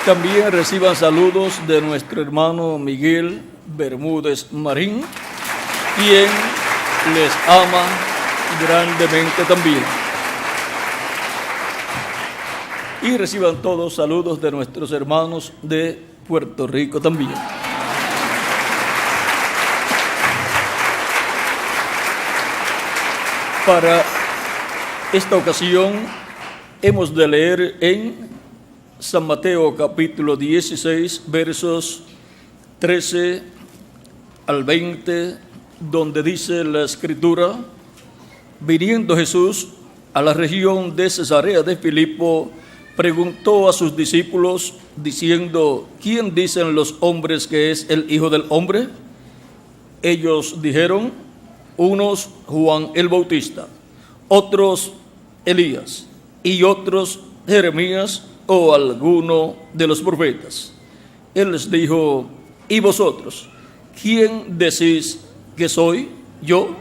También reciban saludos de nuestro hermano Miguel Bermúdez Marín, quien les ama grandemente también. Y reciban todos saludos de nuestros hermanos de Puerto Rico también. Para esta ocasión hemos de leer en San Mateo capítulo 16, versos 13 al 20, donde dice la Escritura: viniendo Jesús a la región de Cesarea de Filipo, preguntó a sus discípulos, diciendo: ¿quién dicen los hombres que es el Hijo del Hombre? Ellos dijeron: unos Juan el Bautista, otros Elías, y otros Jeremías o alguno de los profetas. Él les dijo: ¿y vosotros, quién decís que soy yo?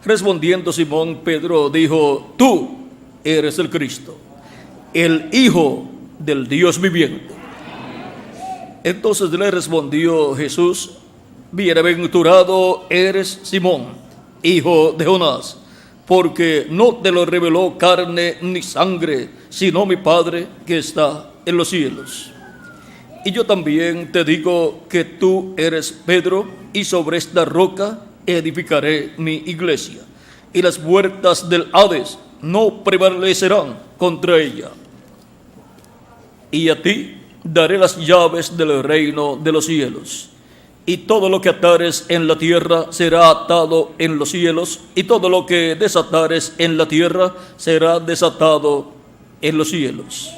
Respondiendo Simón Pedro dijo: tú eres el Cristo, el Hijo del Dios viviente. Entonces le respondió Jesús: bienaventurado eres Simón, hijo de Jonás, porque no te lo reveló carne ni sangre, sino mi Padre que está en los cielos. Y yo también te digo que tú eres Pedro, y sobre esta roca edificaré mi iglesia, y las puertas del Hades no prevalecerán contra ella. Y a ti daré las llaves del reino de los cielos. Y todo lo que atares en la tierra será atado en los cielos, y todo lo que desatares en la tierra será desatado en los cielos.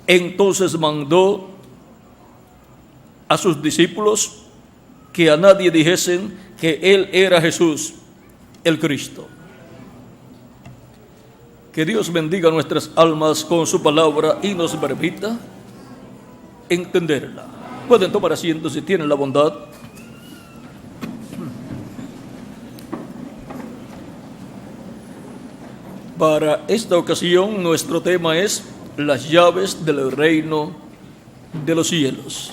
Entonces mandó a sus discípulos que a nadie dijesen que él era Jesús, el Cristo. Que Dios bendiga nuestras almas con su palabra y nos permita entenderla. Pueden tomar asiento si tienen la bondad. Para esta ocasión nuestro tema es las llaves del reino de los cielos.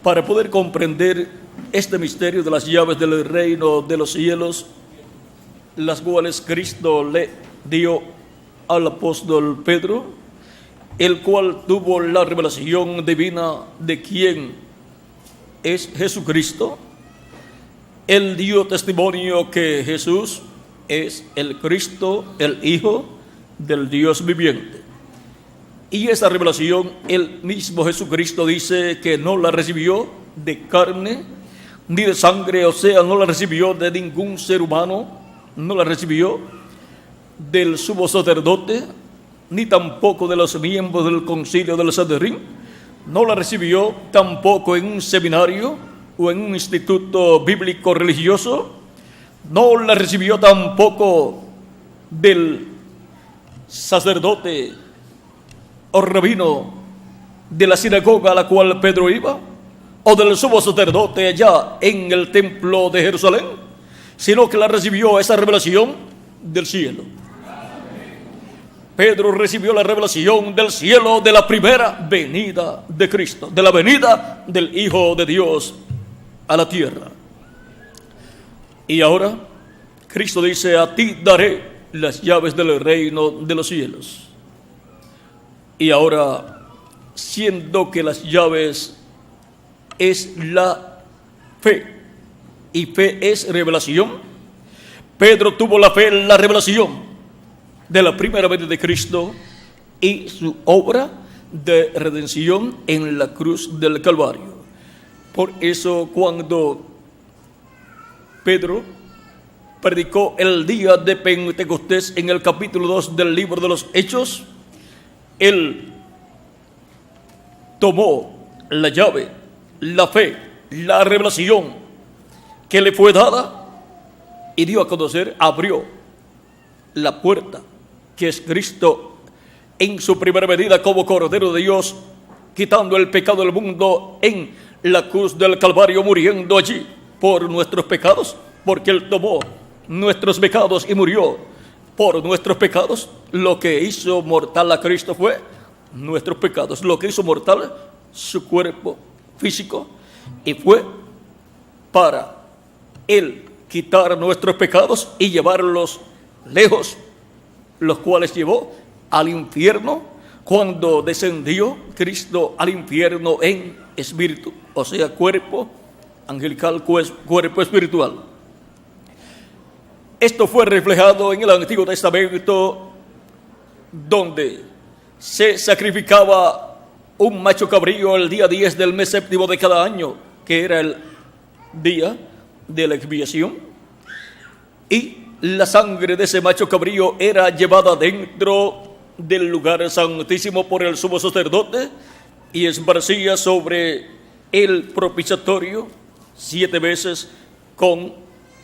Para poder comprender este misterio de las llaves del reino de los cielos, las cuales Cristo le dio al apóstol Pedro, el cual tuvo la revelación divina de quién es Jesucristo. Él dio testimonio que Jesús es el Cristo, el Hijo del Dios viviente. Y esa revelación, el mismo Jesucristo dice que no la recibió de carne ni de sangre, o sea, no la recibió de ningún ser humano, no la recibió del sumo sacerdote, ni tampoco de los miembros del concilio del Sanedrín, no la recibió tampoco en un seminario o en un instituto bíblico religioso, no la recibió tampoco del sacerdote o rabino de la sinagoga a la cual Pedro iba, o del sumo sacerdote allá en el templo de Jerusalén, sino que la recibió esa revelación del cielo. Pedro recibió la revelación del cielo de la primera venida de Cristo, de la venida del Hijo de Dios a la tierra. Y ahora Cristo dice: a ti daré las llaves del reino de los cielos. Y ahora, siendo que las llaves es la fe, y fe es revelación, Pedro tuvo la fe en la revelación de la primera venida de Cristo y su obra de redención en la cruz del Calvario. Por eso, cuando Pedro predicó el día de Pentecostés en el capítulo 2 del libro de los Hechos, él tomó la llave, la fe, la revelación que le fue dada y dio a conocer, abrió la puerta, que es Cristo en su primera venida como Cordero de Dios, quitando el pecado del mundo en la cruz del Calvario, muriendo allí por nuestros pecados, porque Él tomó nuestros pecados y murió por nuestros pecados. Lo que hizo mortal a Cristo fue nuestros pecados. Lo que hizo mortal su cuerpo físico, y fue para Él quitar nuestros pecados y llevarlos lejos, los cuales llevó al infierno cuando descendió Cristo al infierno en espíritu, o sea, cuerpo angelical, cuerpo espiritual. Esto fue reflejado en el Antiguo Testamento, donde se sacrificaba un macho cabrío el día 10 del mes séptimo de cada año, que era el día de la expiación, y la sangre de ese macho cabrío era llevada dentro del lugar santísimo por el sumo sacerdote y esparcía sobre el propiciatorio 7 veces con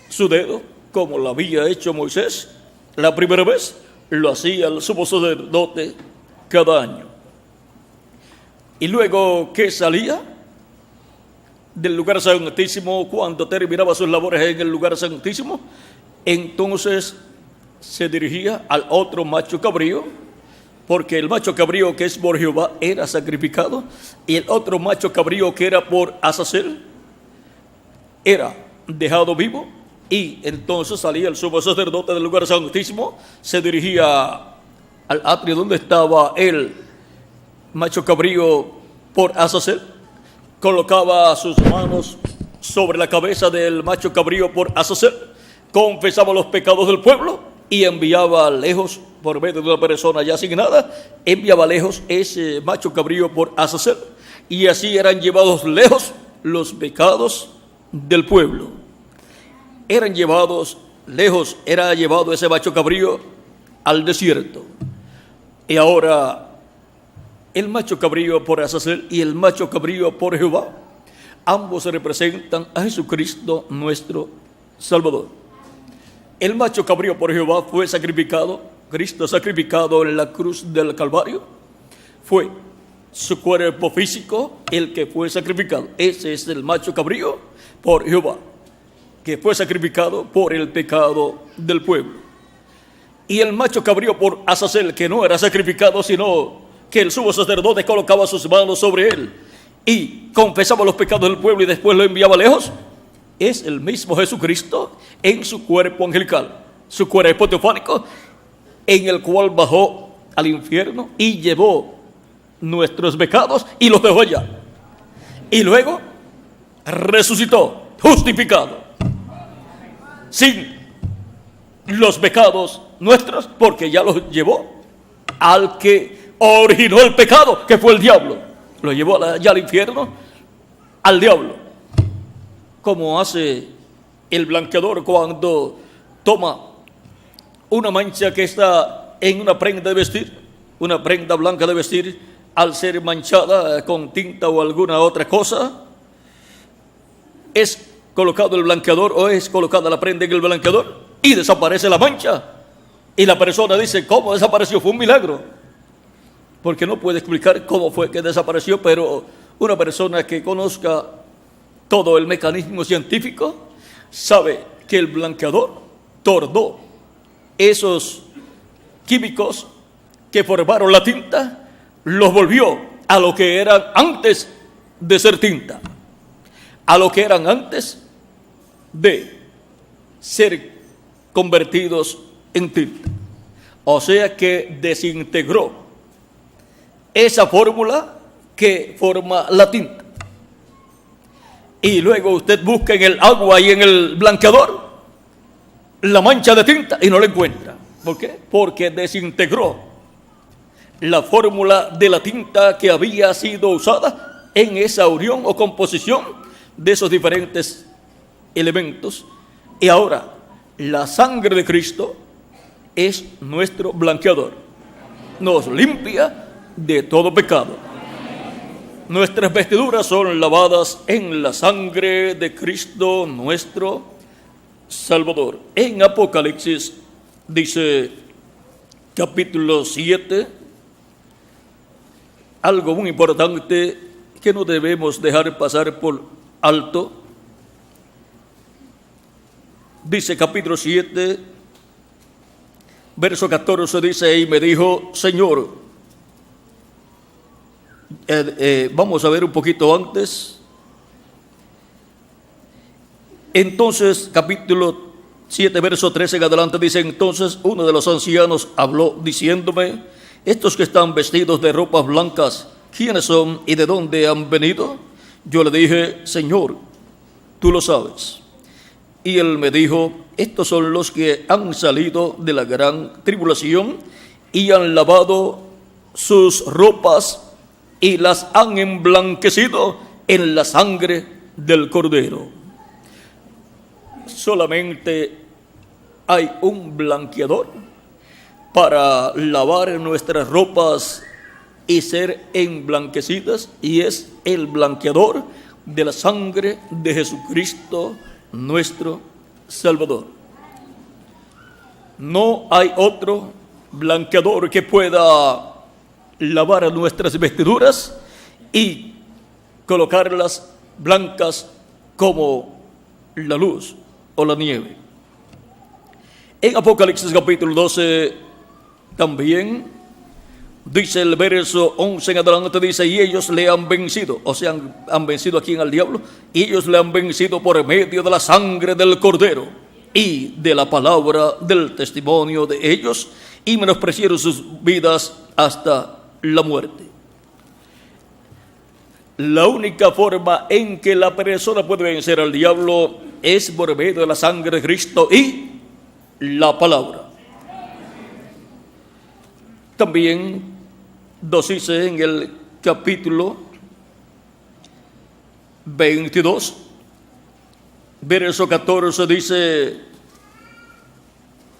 su dedo, como lo había hecho Moisés. La primera vez lo hacía el sumo sacerdote cada año. Y luego que salía del lugar santísimo, cuando terminaba sus labores en el lugar santísimo, entonces se dirigía al otro macho cabrío, porque el macho cabrío que es por Jehová era sacrificado, y el otro macho cabrío que era por Azazel era dejado vivo. Y entonces salía el sumo sacerdote del lugar santísimo, se dirigía al atrio donde estaba el macho cabrío por Azazel, colocaba sus manos sobre la cabeza del macho cabrío por Azazel, confesaba los pecados del pueblo y enviaba lejos, por medio de una persona ya asignada, enviaba lejos ese macho cabrío por Azazel, y así eran llevados lejos los pecados del pueblo. Eran llevados lejos, era llevado ese macho cabrío al desierto. Y ahora el macho cabrío por Azazel y el macho cabrío por Jehová, ambos representan a Jesucristo nuestro Salvador. El macho cabrío por Jehová fue sacrificado, Cristo sacrificado en la cruz del Calvario. Fue su cuerpo físico el que fue sacrificado. Ese es el macho cabrío por Jehová, que fue sacrificado por el pecado del pueblo. Y el macho cabrío por Azazel, que no era sacrificado, sino que el sumo sacerdote colocaba sus manos sobre él y confesaba los pecados del pueblo y después lo enviaba lejos, es el mismo Jesucristo en su cuerpo angelical, su cuerpo teofánico, en el cual bajó al infierno y llevó nuestros pecados y los dejó allá. Y luego resucitó, justificado, sin los pecados nuestros, porque ya los llevó al que originó el pecado, que fue el diablo. Lo llevó allá al infierno, al diablo. Como hace el blanqueador cuando toma una mancha que está en una prenda de vestir, una prenda blanca de vestir, al ser manchada con tinta o alguna otra cosa, es colocado el blanqueador o es colocada la prenda en el blanqueador y desaparece la mancha. Y la persona dice, ¿cómo desapareció? Fue un milagro. Porque no puede explicar cómo fue que desapareció, pero una persona que conozca todo el mecanismo científico sabe que el blanqueador tornó esos químicos que formaron la tinta, los volvió a lo que eran antes de ser tinta, a lo que eran antes de ser convertidos en tinta. O sea que desintegró esa fórmula que forma la tinta. Y luego usted busca en el agua y en el blanqueador la mancha de tinta y no la encuentra. ¿Por qué? Porque desintegró la fórmula de la tinta que había sido usada en esa unión o composición de esos diferentes elementos. Y ahora la sangre de Cristo es nuestro blanqueador. Nos limpia de todo pecado. Nuestras vestiduras son lavadas en la sangre de Cristo nuestro Salvador. En Apocalipsis dice, capítulo 7, algo muy importante que no debemos dejar pasar por alto. Dice capítulo 7, verso 14, dice, y me dijo, Señor, Vamos a ver un poquito antes. Entonces, capítulo 7, verso 13 en adelante dice: entonces uno de los ancianos habló diciéndome: estos que están vestidos de ropas blancas, ¿quiénes son y de dónde han venido? Yo le dije: Señor, tú lo sabes. Y él me dijo: estos son los que han salido de la gran tribulación y han lavado sus ropas y las han emblanquecido en la sangre del Cordero. Solamente hay un blanqueador para lavar nuestras ropas y ser emblanquecidas, y es el blanqueador de la sangre de Jesucristo, nuestro Salvador. No hay otro blanqueador que pueda lavar nuestras vestiduras y colocarlas blancas como la luz o la nieve. En Apocalipsis capítulo 12 también dice el verso 11 en adelante, dice: y ellos le han vencido, o sea, han vencido aquí al diablo, y ellos le han vencido por medio de la sangre del Cordero y de la palabra del testimonio de ellos, y menospreciaron sus vidas hasta la muerte. La única forma en que la persona puede vencer al diablo es por medio de la sangre de Cristo y la palabra. También nos dice en el capítulo 22, verso 14, dice: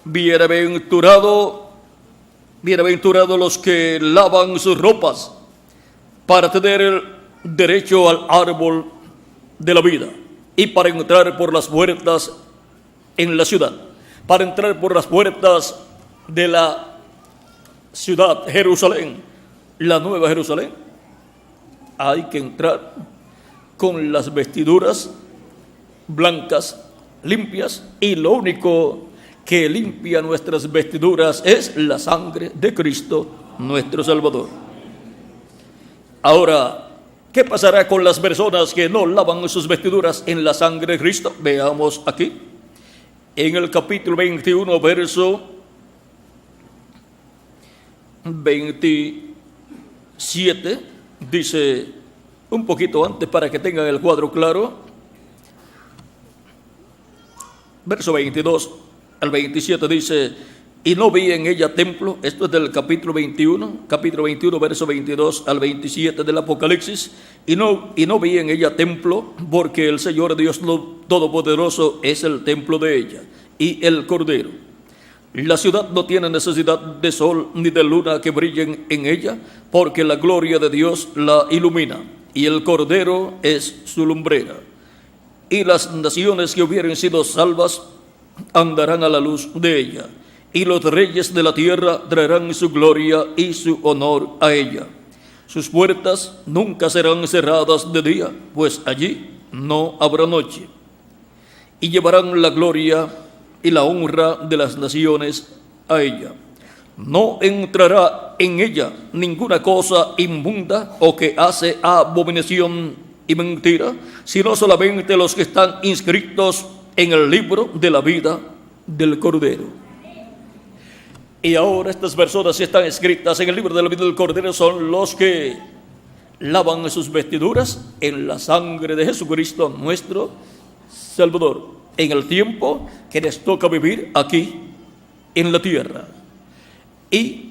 bienaventurados los que lavan sus ropas para tener el derecho al árbol de la vida y para entrar por las puertas en la ciudad. Para entrar por las puertas de la ciudad, Jerusalén, la nueva Jerusalén, hay que entrar con las vestiduras blancas, limpias, y lo único que limpia nuestras vestiduras es la sangre de Cristo, nuestro Salvador. Ahora, ¿qué pasará con las personas que no lavan sus vestiduras en la sangre de Cristo? Veamos aquí, en el capítulo 21, verso 27, dice, un poquito antes para que tengan el cuadro claro, verso 22 al 27 dice: y no vi en ella templo. Esto es del capítulo 21, verso 22 al 27 del Apocalipsis. Y no vi en ella templo, porque el Señor Dios Todopoderoso es el templo de ella, y el Cordero. La ciudad no tiene necesidad de sol ni de luna que brillen en ella, porque la gloria de Dios la ilumina, y el Cordero es su lumbrera. Y las naciones que hubieren sido salvas andarán a la luz de ella, y los reyes de la tierra traerán su gloria y su honor a ella. Sus puertas nunca serán cerradas de día, pues allí no habrá noche. Y llevarán la gloria y la honra de las naciones a ella. No entrará en ella ninguna cosa inmunda o que hace abominación y mentira, sino solamente los que están inscritos en el libro de la vida del Cordero. Y ahora estas personas que están escritas en el libro de la vida del Cordero son los que lavan sus vestiduras en la sangre de Jesucristo, nuestro Salvador, en el tiempo que les toca vivir aquí en la tierra. Y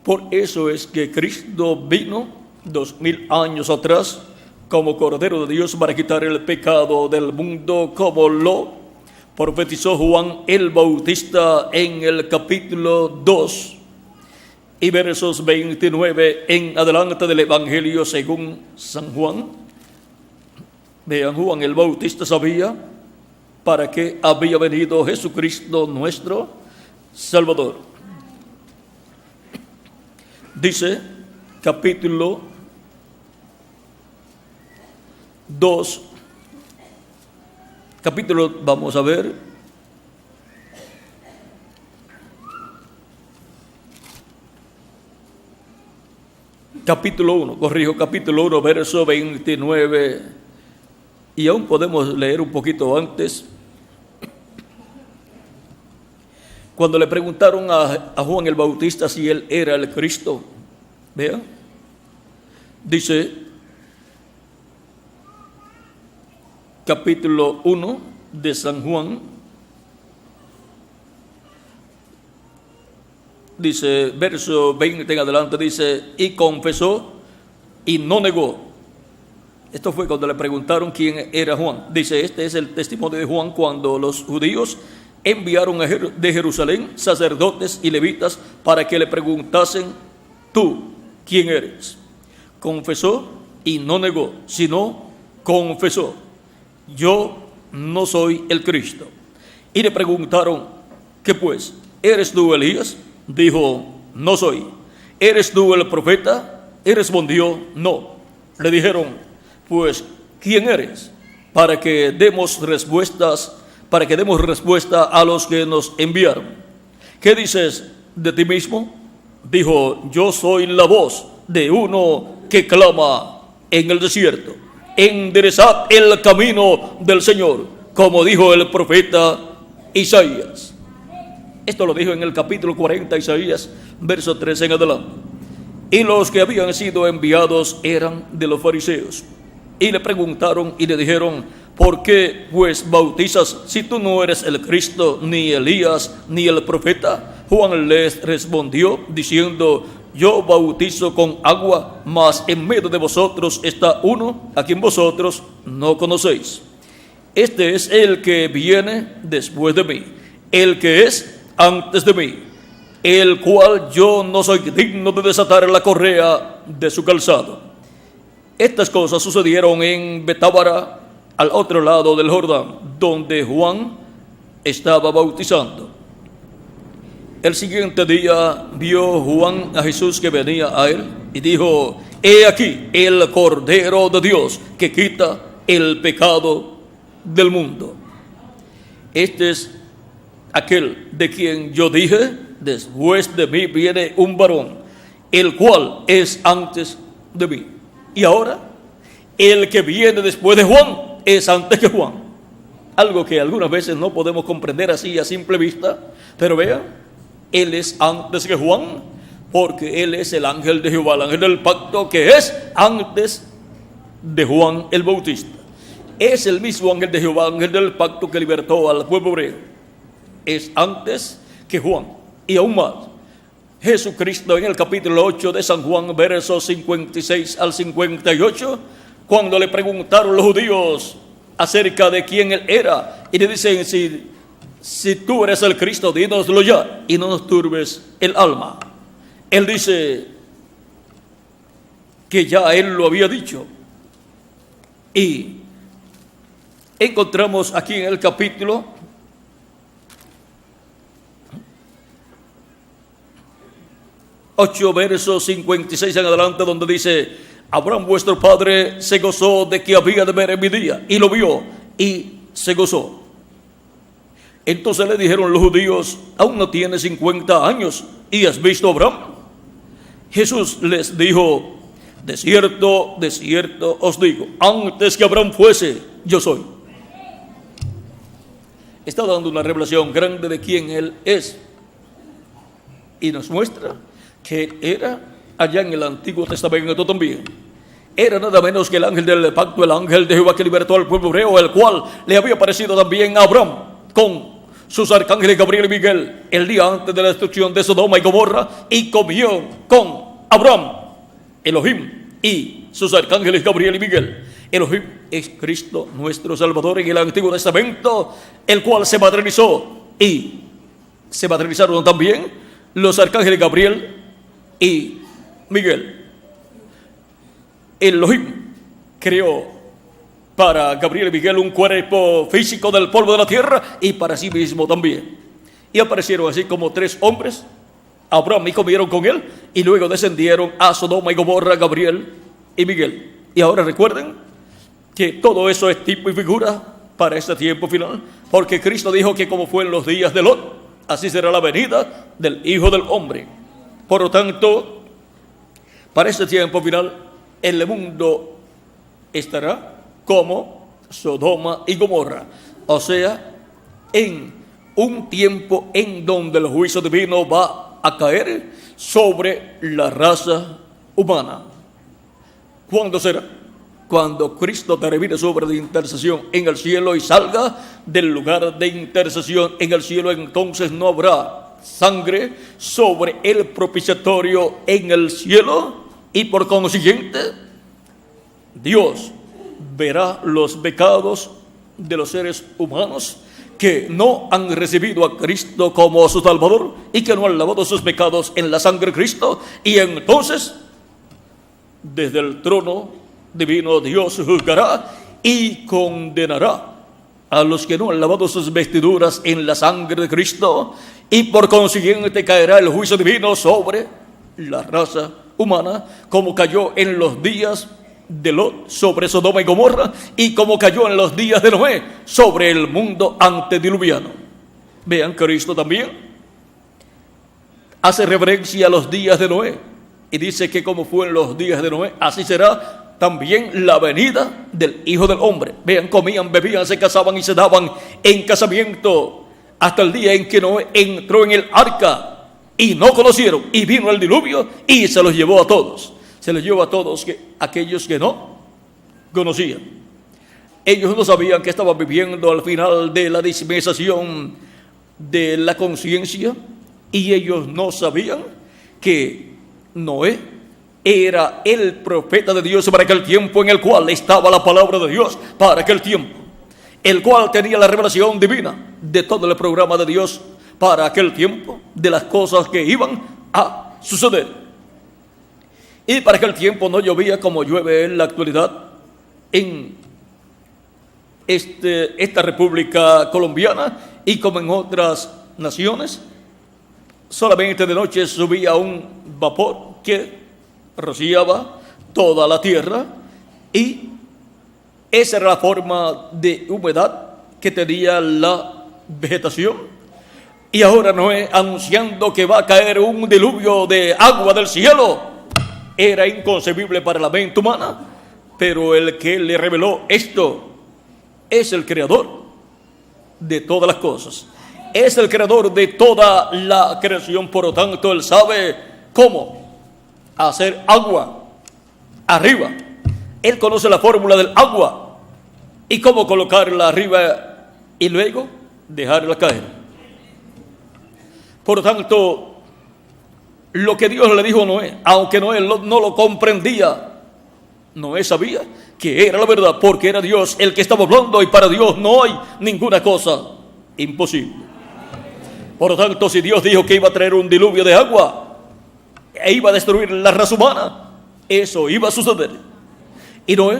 por eso es que Cristo vino 2000 años atrás como Cordero de Dios para quitar el pecado del mundo, como lo profetizó Juan el Bautista en el capítulo 2 y versos 29 en adelante del Evangelio según San Juan. Vean, Juan el Bautista sabía para qué había venido Jesucristo nuestro Salvador. Dice capítulo 2, vamos a ver, capítulo 1, verso 29, y aún podemos leer un poquito antes. Cuando le preguntaron a Juan el Bautista si él era el Cristo, vean, dice, capítulo 1 de San Juan, dice, verso 20 en adelante, dice, y confesó y no negó. Esto fue cuando le preguntaron quién era Juan. Dice, este es el testimonio de Juan cuando los judíos enviaron de Jerusalén sacerdotes y levitas para que le preguntasen, ¿tú quién eres? Confesó y no negó, sino confesó, yo no soy el Cristo. Y le preguntaron, ¿qué pues? ¿Eres tú Elías? Dijo, no soy. ¿Eres tú el profeta? Él respondió, no. Le dijeron, pues, ¿quién eres? Para que demos respuesta a los que nos enviaron. ¿Qué dices de ti mismo? Dijo, yo soy la voz de uno que clama en el desierto, enderezad el camino del Señor, como dijo el profeta Isaías. Esto lo dijo en el capítulo 40, Isaías, verso 13 en adelante. Y los que habían sido enviados eran de los fariseos. Y le preguntaron y le dijeron, ¿por qué pues bautizas si tú no eres el Cristo, ni Elías, ni el profeta? Juan les respondió diciendo, yo bautizo con agua, mas en medio de vosotros está uno a quien vosotros no conocéis. Este es el que viene después de mí, el que es antes de mí, el cual yo no soy digno de desatar la correa de su calzado. Estas cosas sucedieron en Betábara, al otro lado del Jordán, donde Juan estaba bautizando. El siguiente día vio Juan a Jesús que venía a él y dijo, he aquí el Cordero de Dios que quita el pecado del mundo. Este es aquel de quien yo dije, después de mí viene un varón, el cual es antes de mí. Y ahora, el que viene después de Juan es antes que Juan. Algo que algunas veces no podemos comprender así a simple vista, pero vean, él es antes que Juan, porque él es el ángel de Jehová, el ángel del pacto, que es antes de Juan el Bautista. Es el mismo ángel de Jehová, ángel del pacto, que libertó al pueblo hebreo. Es antes que Juan. Y aún más, Jesucristo en el capítulo 8 de San Juan, versos 56 al 58, cuando le preguntaron los judíos acerca de quién él era, y le dicen, si tú eres el Cristo, dínoslo ya, y no nos turbes el alma. Él dice que ya él lo había dicho. Y encontramos aquí en el capítulo 8, versos 56 en adelante, donde dice, Abraham vuestro padre se gozó de que había de ver en mi día, y lo vio, y se gozó. Entonces le dijeron los judíos, aún no tienes 50 años, ¿y has visto a Abraham? Jesús les dijo, de cierto os digo, antes que Abraham fuese, yo soy. Está dando una revelación grande de quién él es, y nos muestra que él era allá en el Antiguo Testamento también. Era nada menos que el ángel del pacto, el ángel de Jehová que libertó al pueblo hebreo, el cual le había parecido también a Abraham con sus arcángeles Gabriel y Miguel el día antes de la destrucción de Sodoma y Gomorra, y comió con Abraham, Elohim, y sus arcángeles Gabriel y Miguel. Elohim es Cristo nuestro Salvador en el Antiguo Testamento, el cual se materializó, y se materializaron también los arcángeles Gabriel y Miguel. Elohim creó para Gabriel y Miguel un cuerpo físico del polvo de la tierra, y para sí mismo también. Y aparecieron así como 3 hombres, Abraham, y comieron con él, y luego descendieron a Sodoma y Gomorra, Gabriel y Miguel. Y ahora recuerden que todo eso es tipo y figura para este tiempo final, porque Cristo dijo que como fue en los días de Lot, así será la venida del Hijo del Hombre. Por lo tanto, para ese tiempo final, el mundo estará como Sodoma y Gomorra. O sea, en un tiempo en donde el juicio divino va a caer sobre la raza humana. ¿Cuándo será? Cuando Cristo termine su obra de intercesión en el cielo y salga del lugar de intercesión en el cielo, entonces no habrá sangre sobre el propiciatorio en el cielo, y por consiguiente Dios verá los pecados de los seres humanos que no han recibido a Cristo como su Salvador y que no han lavado sus pecados en la sangre de Cristo, y entonces desde el trono divino Dios juzgará y condenará a los que no han lavado sus vestiduras en la sangre de Cristo, y por consiguiente caerá el juicio divino sobre la raza humana, como cayó en los días de Lot sobre Sodoma y Gomorra, y como cayó en los días de Noé sobre el mundo antediluviano. Vean, Cristo también hace referencia a los días de Noé y dice que como fue en los días de Noé, así será también la venida del Hijo del Hombre. Vean, comían, bebían, se casaban y se daban en casamiento hasta el día en que Noé entró en el arca, y no conocieron, y vino el diluvio y se los llevó a todos. Se los llevó a todos aquellos que no conocían. Ellos no sabían que estaban viviendo al final de la dispensación de la conciencia, y ellos no sabían que Noé era el profeta de Dios para aquel tiempo, en el cual estaba la palabra de Dios para aquel tiempo, el cual tenía la revelación divina de todo el programa de Dios para aquel tiempo, de las cosas que iban a suceder. Y para aquel tiempo no llovía como llueve en la actualidad en esta República Colombiana y como en otras naciones. Solamente de noche subía un vapor que rociaba toda la tierra, y esa era la forma de humedad que tenía la vegetación. Y ahora Noé anunciando que va a caer un diluvio de agua del cielo. Era inconcebible para la mente humana, pero el que le reveló esto es el creador de todas las cosas. Es el creador de toda la creación, por lo tanto él sabe cómo hacer agua arriba. Él conoce la fórmula del agua y cómo colocarla arriba y luego dejarla caer. Por lo tanto, lo que Dios le dijo a Noé, aunque Noé no lo comprendía, Noé sabía que era la verdad, porque era Dios el que estaba hablando, y para Dios no hay ninguna cosa imposible. Por lo tanto, si Dios dijo que iba a traer un diluvio de agua e iba a destruir la raza humana, eso iba a suceder. Y Noé,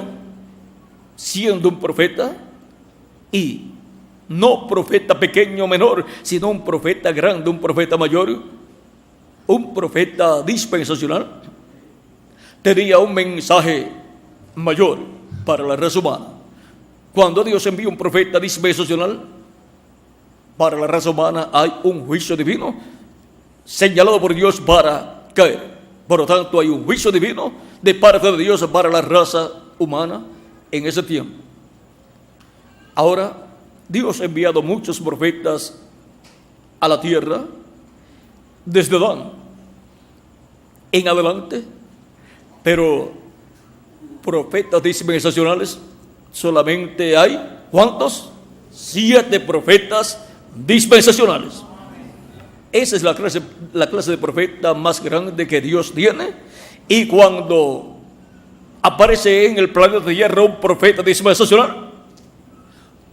siendo un profeta, y no profeta pequeño o menor, sino un profeta grande, un profeta mayor, un profeta dispensacional, tenía un mensaje mayor para la raza humana. Cuando Dios envía un profeta dispensacional, para la raza humana hay un juicio divino señalado por Dios para caer. Por lo tanto, hay un juicio divino de parte de Dios para la raza humana en ese tiempo. Ahora, Dios ha enviado muchos profetas a la tierra desde Adán en adelante, pero profetas dispensacionales solamente hay, ¿cuántos? 7 profetas dispensacionales. Esa es la clase de profeta más grande que Dios tiene. Y cuando aparece en el planeta Tierra un profeta dispensacional,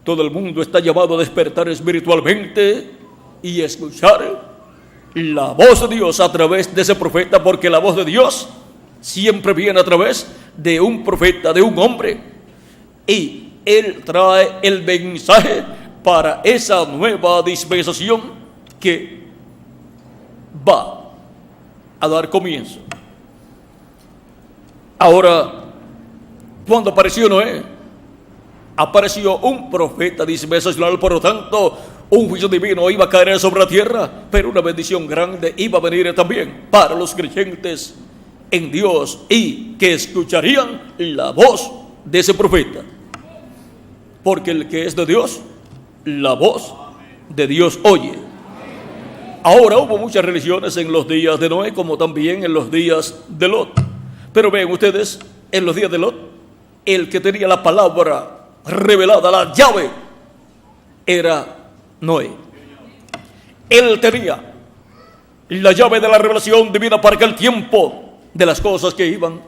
todo el mundo está llamado a despertar espiritualmente y escuchar la voz de Dios a través de ese profeta, porque la voz de Dios siempre viene a través de un profeta, de un hombre, y él trae el mensaje para esa nueva dispensación que va a dar comienzo. Ahora, cuando apareció Noé, apareció un profeta dispensacional, por lo tanto, un juicio divino iba a caer sobre la tierra, pero una bendición grande iba a venir también para los creyentes en Dios y que escucharían la voz de ese profeta. Porque el que es de Dios, la voz de Dios oye. Ahora hubo muchas religiones en los días de Noé, como también en los días de Lot. Pero ven ustedes, en los días de Lot, el que tenía la palabra revelada, la llave, era Noé. Él tenía la llave de la revelación divina para aquel tiempo de las cosas que iban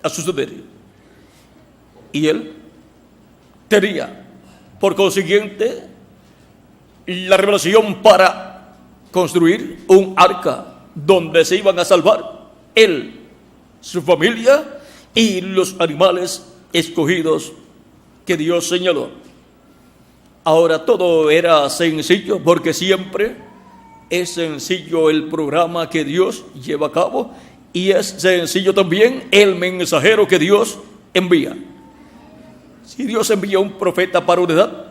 a suceder. Y él tenía, por consiguiente, la revelación para construir un arca donde se iban a salvar él, su familia y los animales escogidos que Dios señaló. Ahora todo era sencillo, porque siempre es sencillo el programa que Dios lleva a cabo, y es sencillo también el mensajero que Dios envía. Si Dios envía un profeta para una edad,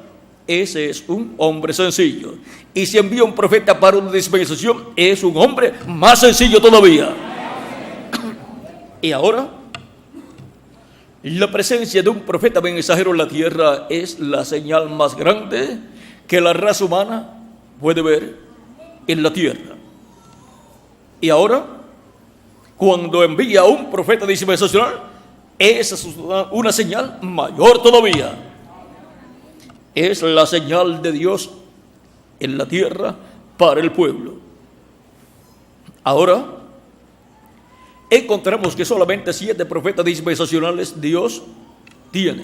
ese es un hombre sencillo. Y si envía un profeta para una dispensación, es un hombre más sencillo todavía. Y ahora, la presencia de un profeta mensajero en la tierra es la señal más grande que la raza humana puede ver en la tierra. Y ahora, cuando envía un profeta dispensacional, esa es una señal mayor todavía. Es la señal de Dios en la tierra para el pueblo. Ahora, encontramos que solamente 7 profetas dispensacionales Dios tiene.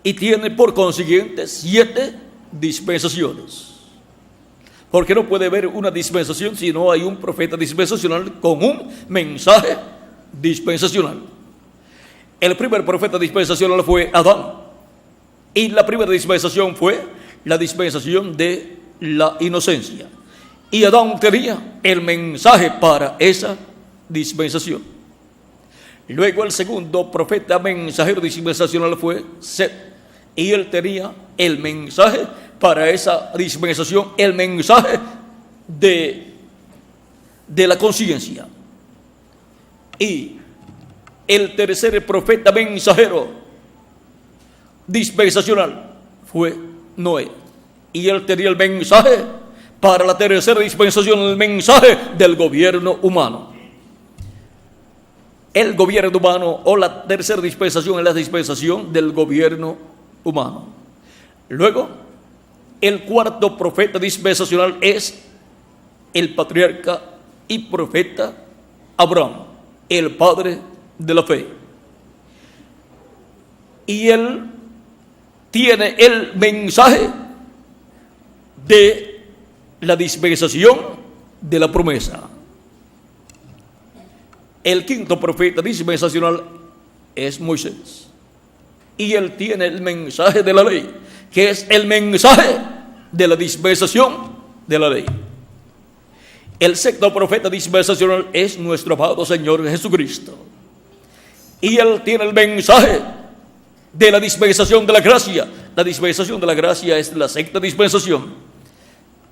Y tiene por consiguiente 7 dispensaciones. Porque no puede haber una dispensación si no hay un profeta dispensacional con un mensaje dispensacional. El primer profeta dispensacional fue Adán. Y la primera dispensación fue la dispensación de la inocencia. Y Adán tenía el mensaje para esa dispensación. Luego el segundo profeta mensajero dispensacional fue Set. Y él tenía el mensaje para esa dispensación, el mensaje de la conciencia. Y el tercer profeta mensajero dispensacional fue Noé. Y él tenía el mensaje para la tercera dispensación, el mensaje del gobierno humano. El gobierno humano, o la tercera dispensación, es la dispensación del gobierno humano. Luego, el cuarto profeta dispensacional es el patriarca y profeta Abraham, el padre de la fe. Y él tiene el mensaje de la dispensación de la promesa. El quinto profeta dispensacional es Moisés. Y él tiene el mensaje de la ley, que es el mensaje de la dispensación de la ley. El sexto profeta dispensacional es nuestro amado Señor Jesucristo. Y él tiene el mensaje de la dispensación de la gracia. La dispensación de la gracia es la sexta dispensación.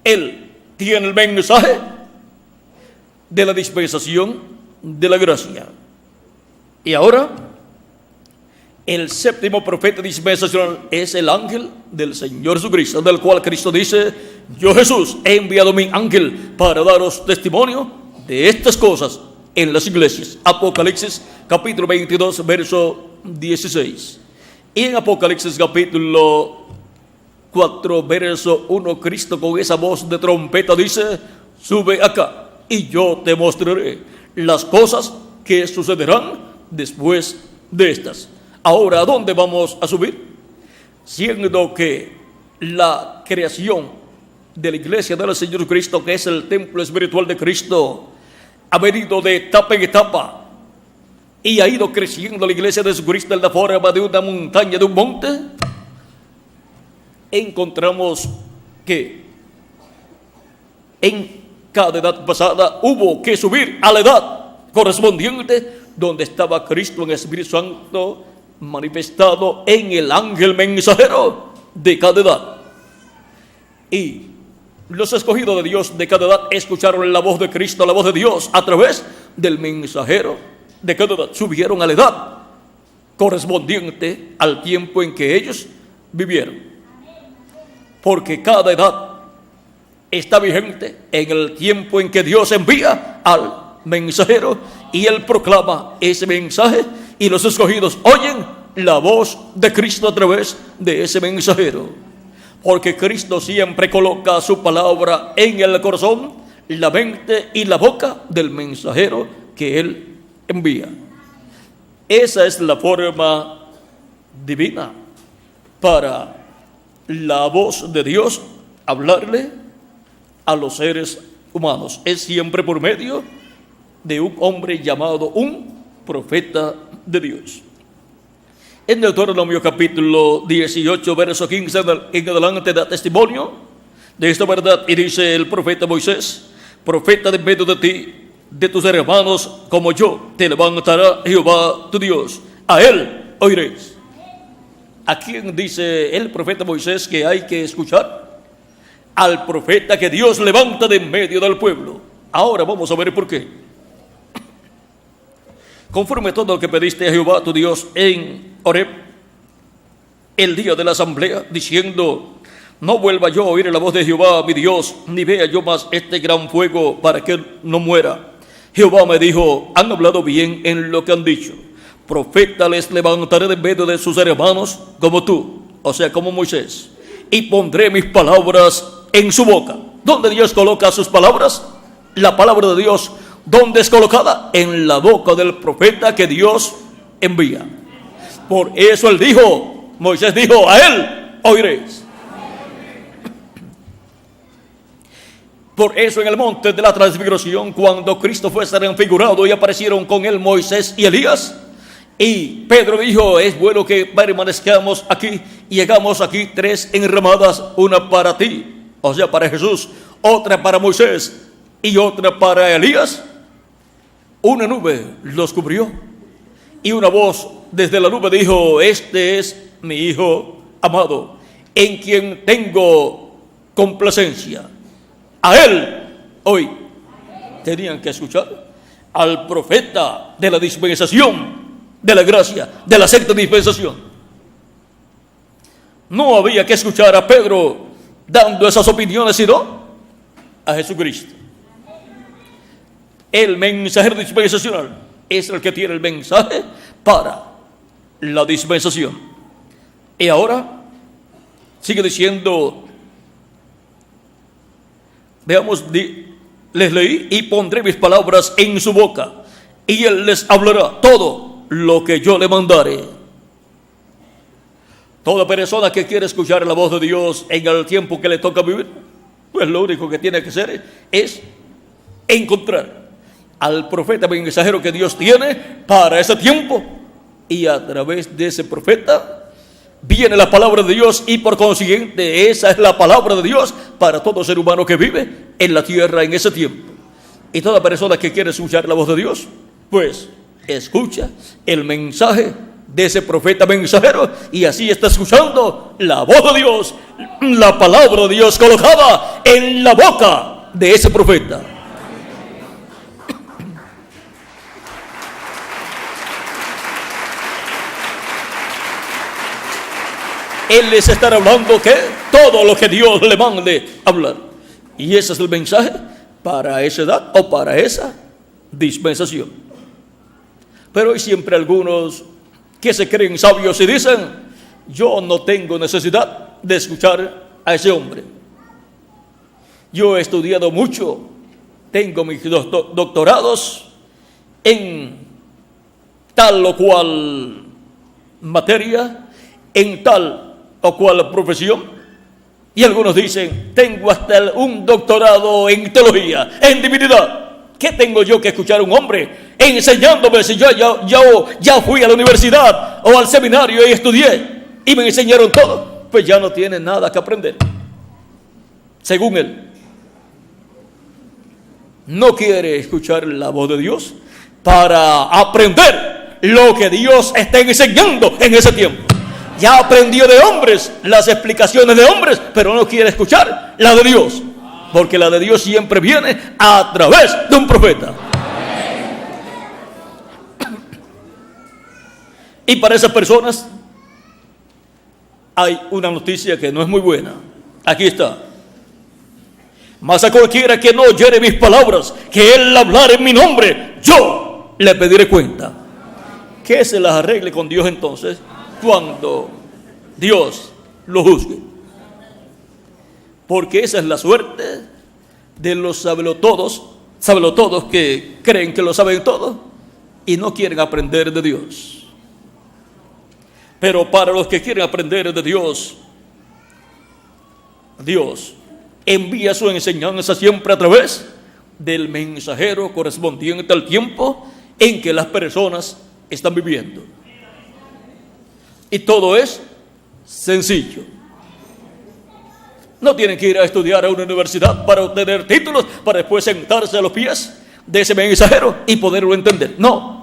Él tiene el mensaje de la dispensación de la gracia. Y ahora, el séptimo profeta dispensacional es el ángel del Señor Jesucristo, del cual Cristo dice: yo, Jesús, he enviado mi ángel para daros testimonio de estas cosas en las iglesias. Apocalipsis capítulo 22, verso 16. Y en Apocalipsis capítulo 4, verso 1, Cristo con esa voz de trompeta dice: sube acá y yo te mostraré las cosas que sucederán después de estas. Ahora, ¿a dónde vamos a subir? Siendo que la creación de la iglesia del Señor Jesucristo, que es el templo espiritual de Cristo, ha venido de etapa en etapa y ha ido creciendo la iglesia de Jesucristo en la forma de una montaña, de un monte. Encontramos que en cada edad pasada hubo que subir a la edad correspondiente, donde estaba Cristo en el Espíritu Santo manifestado en el ángel mensajero de cada edad. Y los escogidos de Dios de cada edad escucharon la voz de Cristo, la voz de Dios, a través del mensajero, ¿de qué edad? Subieron a la edad correspondiente al tiempo en que ellos vivieron. Porque cada edad está vigente en el tiempo en que Dios envía al mensajero y él proclama ese mensaje y los escogidos oyen la voz de Cristo a través de ese mensajero. Porque Cristo siempre coloca su palabra en el corazón, la mente y la boca del mensajero que él envía. Esa es la forma divina para la voz de Dios hablarle a los seres humanos. Es siempre por medio de un hombre llamado un profeta de Dios. En Deuteronomio capítulo 18, verso 15 en adelante da testimonio de esta verdad y dice el profeta Moisés: profeta de medio de ti, de tus hermanos como yo, te levantará Jehová tu Dios, a él oiréis. ¿A quién dice el profeta Moisés que hay que escuchar? Al profeta que Dios levanta de en medio del pueblo. Ahora vamos a ver por qué. Conforme todo lo que pediste a Jehová tu Dios en Horeb, el día de la asamblea, diciendo: no vuelva yo a oír la voz de Jehová mi Dios, ni vea yo más este gran fuego para que no muera. Jehová me dijo: han hablado bien en lo que han dicho. Profeta les levantaré de en medio de sus hermanos como tú, o sea, como Moisés, y pondré mis palabras en su boca. ¿Dónde Dios coloca sus palabras? La palabra de Dios, ¿dónde es colocada? En la boca del profeta que Dios envía. Por eso él dijo, Moisés dijo: a él oiréis. Por eso en el monte de la transfiguración, cuando Cristo fue transfigurado y aparecieron con él Moisés y Elías, y Pedro dijo: es bueno que permanezcamos aquí, y llegamos aquí 3 enramadas, una para ti, o sea, para Jesús, otra para Moisés y otra para Elías. Una nube los cubrió y una voz desde la nube dijo: este es mi Hijo amado, en quien tengo complacencia. A él hoy tenían que escuchar al profeta de la dispensación, de la gracia, de la sexta dispensación. No había que escuchar a Pedro dando esas opiniones, sino a Jesucristo. El mensajero dispensacional es el que tiene el mensaje para la dispensación. Y ahora sigue diciendo, veamos, les leí: y pondré mis palabras en su boca, y él les hablará todo lo que yo le mandare. Toda persona que quiere escuchar la voz de Dios en el tiempo que le toca vivir, pues lo único que tiene que hacer es encontrar al profeta mensajero que Dios tiene para ese tiempo, y a través de ese profeta viene la palabra de Dios, y por consiguiente esa es la palabra de Dios para todo ser humano que vive en la tierra en ese tiempo. Y toda persona que quiere escuchar la voz de Dios, pues escucha el mensaje de ese profeta mensajero, y así está escuchando la voz de Dios, la palabra de Dios colocada en la boca de ese profeta. Él les estará hablando que todo lo que Dios le mande hablar. Y ese es el mensaje para esa edad o para esa dispensación. Pero hay siempre algunos que se creen sabios y dicen: yo no tengo necesidad de escuchar a ese hombre. Yo he estudiado mucho, tengo mis doctorados en tal o cual materia, en tal o cual profesión, y algunos dicen: tengo hasta un doctorado en teología, en divinidad. ¿Qué tengo yo que escuchar a un hombre enseñándome si yo ya fui a la universidad o al seminario y estudié y me enseñaron todo? Pues ya no tiene nada que aprender. Según él, no quiere escuchar la voz de Dios para aprender lo que Dios está enseñando en ese tiempo. Ya aprendió de hombres las explicaciones de hombres, pero no quiere escuchar la de Dios, porque la de Dios siempre viene a través de un profeta. Y para esas personas hay una noticia que no es muy buena. Aquí está. Mas a cualquiera que no oyere mis palabras, que él hablar en mi nombre, yo le pediré cuenta. Que se las arregle con Dios entonces cuando Dios lo juzgue. Porque esa es la suerte de los sabelotodos que creen que lo saben todo y no quieren aprender de Dios. Pero para los que quieren aprender de Dios, Dios envía su enseñanza siempre a través del mensajero correspondiente al tiempo en que las personas están viviendo. Y todo es sencillo. No tienen que ir a estudiar a una universidad para obtener títulos, para después sentarse a los pies de ese mensajero y poderlo entender. No.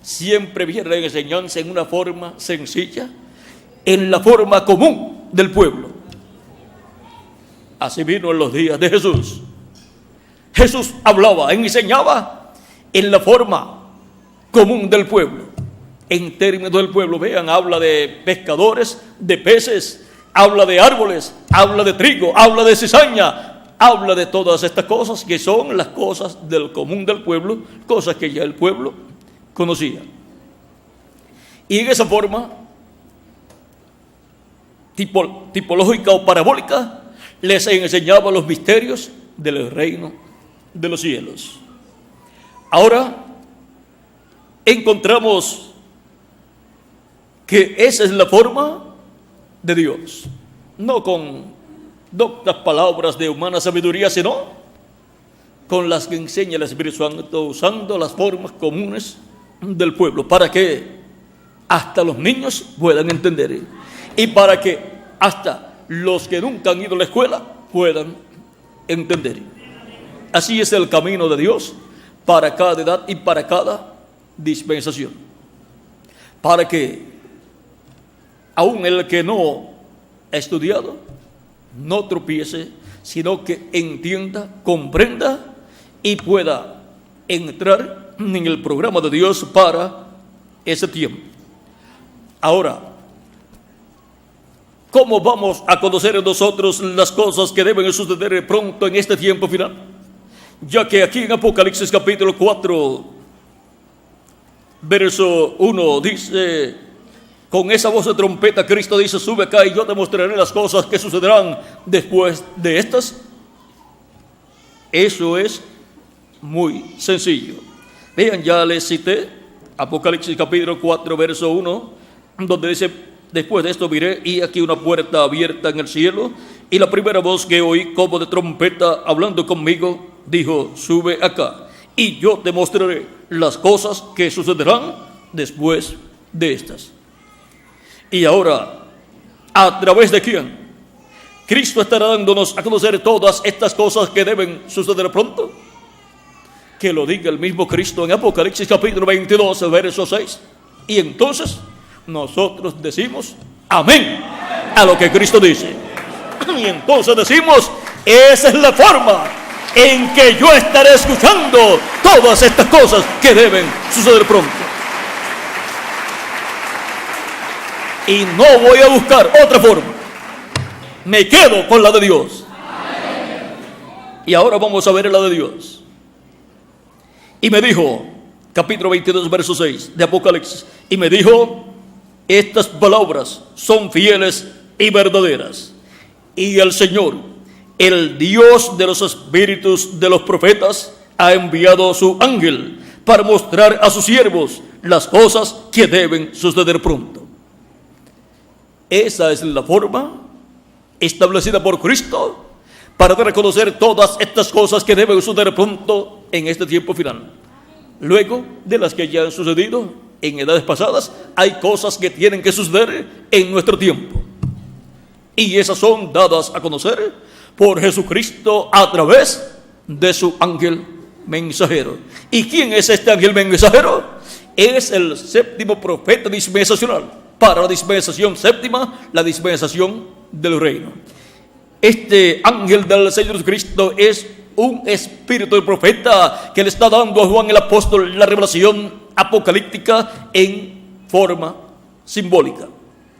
Siempre viene la enseñanza en una forma sencilla, en la forma común del pueblo. Así vino en los días de Jesús. Jesús hablaba, enseñaba en la forma común del pueblo. En términos del pueblo, vean, habla de pescadores, de peces, habla de árboles, habla de trigo, habla de cizaña, habla de todas estas cosas que son las cosas del común del pueblo, cosas que ya el pueblo conocía. Y en esa forma tipológica o parabólica les enseñaba los misterios del reino de los cielos. Ahora encontramos que esa es la forma de Dios, no con doctas palabras de humana sabiduría, sino con las que enseña el Espíritu Santo, usando las formas comunes del pueblo, para que hasta los niños puedan entender y para que hasta los que nunca han ido a la escuela puedan entender. Así es el camino de Dios para cada edad y para cada dispensación, para que aún el que no ha estudiado no tropiece, sino que entienda, comprenda y pueda entrar en el programa de Dios para ese tiempo. Ahora, ¿cómo vamos a conocer nosotros las cosas que deben suceder pronto en este tiempo final? Ya que aquí en Apocalipsis capítulo 4, verso 1 dice: con esa voz de trompeta Cristo dice, sube acá y yo te mostraré las cosas que sucederán después de estas. Eso es muy sencillo. Vean, ya les cité Apocalipsis capítulo 4, verso 1, donde dice: después de esto miré y aquí una puerta abierta en el cielo, y la primera voz que oí como de trompeta hablando conmigo dijo, sube acá y yo te mostraré las cosas que sucederán después de estas. Y ahora, ¿a través de quién? Cristo estará dándonos a conocer todas estas cosas que deben suceder pronto. Que lo diga el mismo Cristo en Apocalipsis capítulo 22, verso 6. Y entonces nosotros decimos amén a lo que Cristo dice. Y entonces decimos, esa es la forma en que yo estaré escuchando todas estas cosas que deben suceder pronto. Y no voy a buscar otra forma. Me quedo con la de Dios. Y ahora vamos a ver la de Dios. Y me dijo, capítulo 22, verso 6 de Apocalipsis, y me dijo, estas palabras son fieles y verdaderas. Y el Señor, el Dios de los espíritus de los profetas, ha enviado a su ángel para mostrar a sus siervos las cosas que deben suceder pronto. Esa es la forma establecida por Cristo para dar a conocer todas estas cosas que deben suceder pronto en este tiempo final. Luego de las que ya han sucedido en edades pasadas, hay cosas que tienen que suceder en nuestro tiempo. Y esas son dadas a conocer por Jesucristo a través de su ángel mensajero. ¿Y quién es este ángel mensajero? Es el séptimo profeta dispensacional para la dispensación séptima, la dispensación del reino. Este ángel del Señor Jesucristo es un espíritu de profeta que le está dando a Juan el apóstol la revelación apocalíptica en forma simbólica.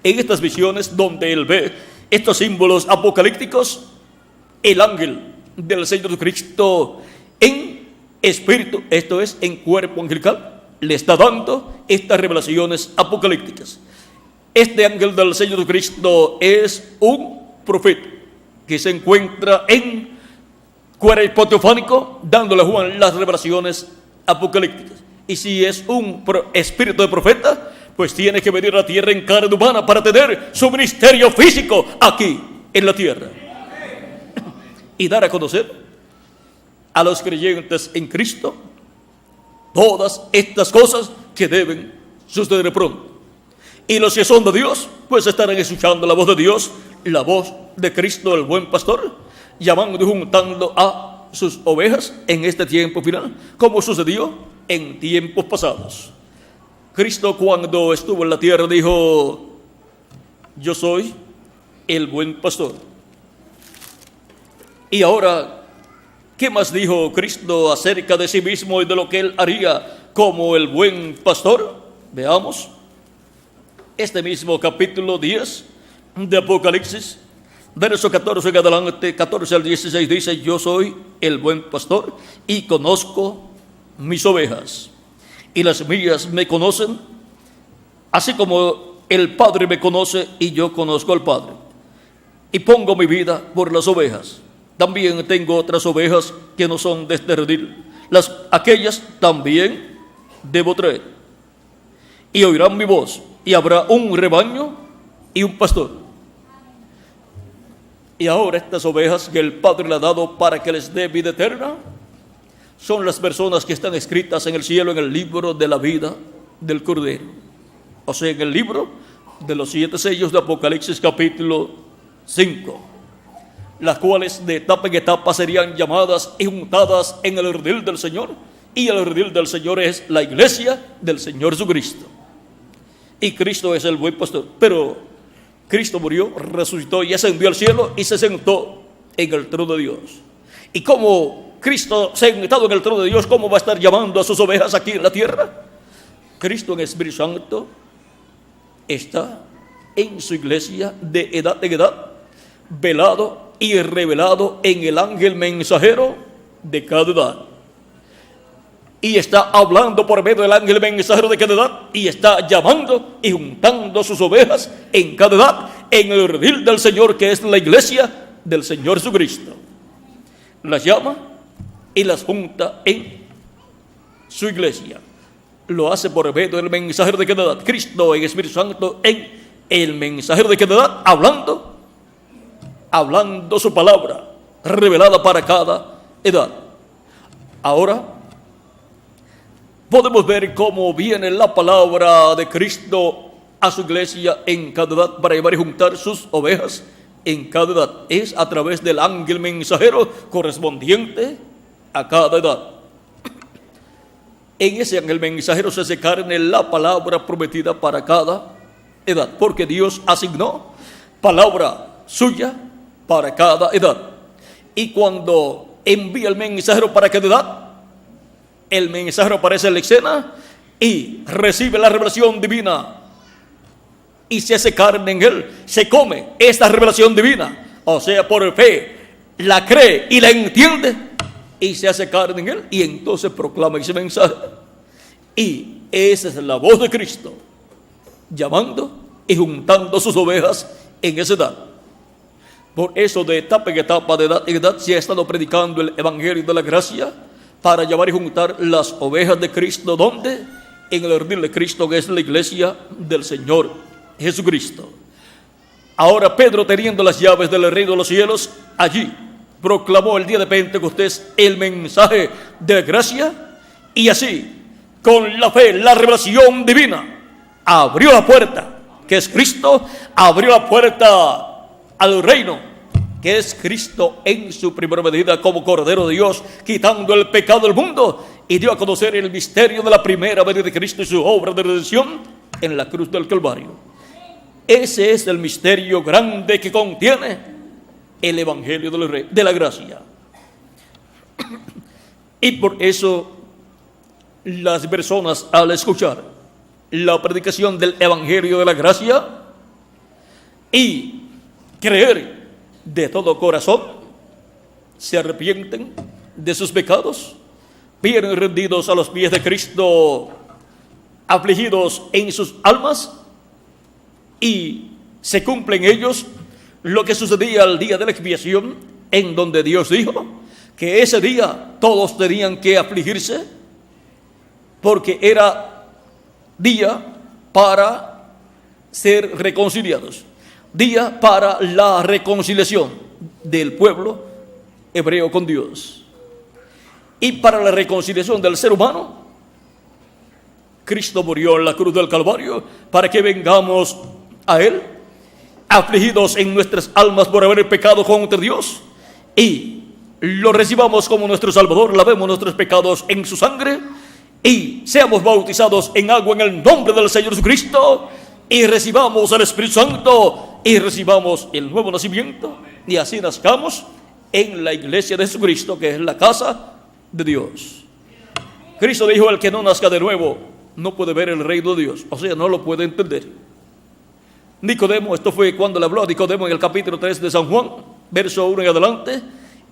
En estas visiones donde él ve estos símbolos apocalípticos, el ángel del Señor Jesucristo en espíritu, esto es, en cuerpo angelical, le está dando estas revelaciones apocalípticas. Este ángel del Señor Jesucristo es un profeta que se encuentra en cuerpo teofánico, dándole a Juan las revelaciones apocalípticas. Y si es un espíritu de profeta, pues tiene que venir a la tierra en carne humana para tener su ministerio físico aquí en la tierra y dar a conocer a los creyentes en Cristo todas estas cosas que deben suceder pronto. Y los que son de Dios, pues estarán escuchando la voz de Dios, la voz de Cristo, el buen pastor, llamando y juntando a sus ovejas en este tiempo final, como sucedió en tiempos pasados. Cristo, cuando estuvo en la tierra, dijo: yo soy el buen pastor. Y ahora, ¿qué más dijo Cristo acerca de sí mismo y de lo que él haría como el buen pastor? Veamos este mismo capítulo 10 de Apocalipsis, verso 14 en adelante, 14 al 16, dice: yo soy el buen pastor y conozco mis ovejas, y las mías me conocen, así como el Padre me conoce y yo conozco al Padre, y pongo mi vida por las ovejas. También tengo otras ovejas que no son de este redil, aquellas también debo traer, y oirán mi voz, y habrá un rebaño y un pastor. Y ahora estas ovejas que el Padre le ha dado para que les dé vida eterna son las personas que están escritas en el cielo en el libro de la vida del Cordero, o sea, en el libro de los 7 sellos de Apocalipsis capítulo 5, las cuales de etapa en etapa serían llamadas y juntadas en el redil del Señor, y el redil del Señor es la iglesia del Señor Jesucristo. Y Cristo es el buen pastor, pero Cristo murió, resucitó y ascendió al cielo y se sentó en el trono de Dios. Y como Cristo sentado en el trono de Dios, ¿cómo va a estar llamando a sus ovejas aquí en la tierra? Cristo en Espíritu Santo está en su iglesia de edad en edad, velado y revelado en el ángel mensajero de cada edad. Y está hablando por medio del ángel mensajero de cada edad, y está llamando y juntando sus ovejas en cada edad en el redil del Señor, que es la iglesia del Señor Jesucristo. Las llama y las junta en su iglesia. Lo hace por medio del mensajero de cada edad. Cristo en Espíritu Santo en el mensajero de cada edad, hablando su palabra revelada para cada edad. Ahora podemos ver cómo viene la palabra de Cristo a su iglesia en cada edad para llevar y juntar sus ovejas en cada edad. Es a través del ángel mensajero correspondiente a cada edad. En ese ángel mensajero se hace carne la palabra prometida para cada edad, porque Dios asignó palabra suya para cada edad. Y cuando envía el mensajero para cada edad, el mensajero aparece en la escena y recibe la revelación divina y se hace carne en él, se come esta revelación divina, o sea, por fe la cree y la entiende y se hace carne en él, y entonces proclama ese mensaje. Y esa es la voz de Cristo llamando y juntando sus ovejas en esa edad. Por eso, de etapa en etapa, de edad en edad, se ha estado predicando el evangelio de la gracia para llevar y juntar las ovejas de Cristo. ¿Dónde? En el redil de Cristo, que es la iglesia del Señor Jesucristo. Ahora Pedro, teniendo las llaves del reino de los cielos, allí proclamó el día de Pentecostés el mensaje de gracia, y así, con la fe, la revelación divina, abrió la puerta, que es Cristo, abrió la puerta al reino, que es Cristo en su primera medida como Cordero de Dios, quitando el pecado del mundo, y dio a conocer el misterio de la primera venida de Cristo y su obra de redención en la cruz del Calvario. Ese es el misterio grande que contiene el evangelio de la gracia. Y por eso las personas, al escuchar la predicación del Evangelio de la gracia y creer de todo corazón, se arrepienten de sus pecados, vienen rendidos a los pies de Cristo, afligidos en sus almas, y se cumplen ellos lo que sucedía el día de la expiación, en donde Dios dijo que ese día todos tenían que afligirse, porque era día para ser reconciliados, día para la reconciliación del pueblo hebreo con Dios. Y para la reconciliación del ser humano, Cristo murió en la cruz del Calvario para que vengamos a Él, afligidos en nuestras almas por haber pecado contra Dios, y lo recibamos como nuestro Salvador, lavemos nuestros pecados en su sangre y seamos bautizados en agua en el nombre del Señor Jesucristo, y recibamos el Espíritu Santo y recibamos el nuevo nacimiento, y así nazcamos en la iglesia de Jesucristo, que es la casa de Dios. Cristo dijo: el que no nazca de nuevo no puede ver el reino de Dios, o sea, no lo puede entender. Nicodemo, esto fue cuando le habló a Nicodemo en el capítulo 3 de San Juan, verso 1 en adelante.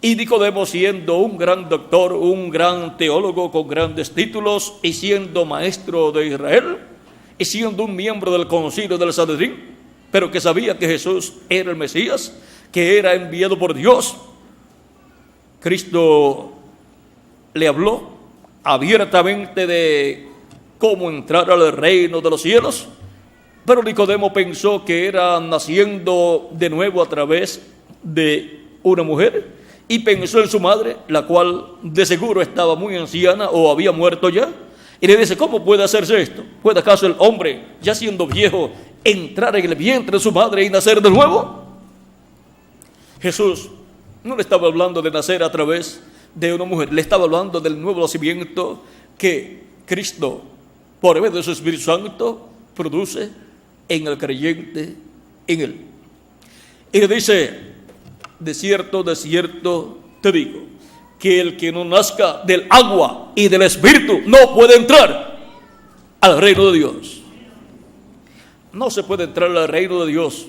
Y Nicodemo, siendo un gran doctor, un gran teólogo con grandes títulos, y siendo maestro de Israel, y siendo un miembro del concilio del Sanedrín, pero que sabía que Jesús era el Mesías, que era enviado por Dios, Cristo le habló abiertamente de cómo entrar al reino de los cielos. Pero Nicodemo pensó que era naciendo de nuevo a través de una mujer, y pensó en su madre, la cual de seguro estaba muy anciana o había muerto ya, y le dice: ¿cómo puede hacerse esto? ¿Puede acaso el hombre, ya siendo viejo, entrar en el vientre de su madre y nacer de nuevo? Jesús no le estaba hablando de nacer a través de una mujer, le estaba hablando del nuevo nacimiento que Cristo, por medio de su Espíritu Santo, produce en el creyente en Él. Y le dice: de cierto te digo, que el que no nazca del agua y del Espíritu no puede entrar al reino de Dios. No se puede entrar al reino de Dios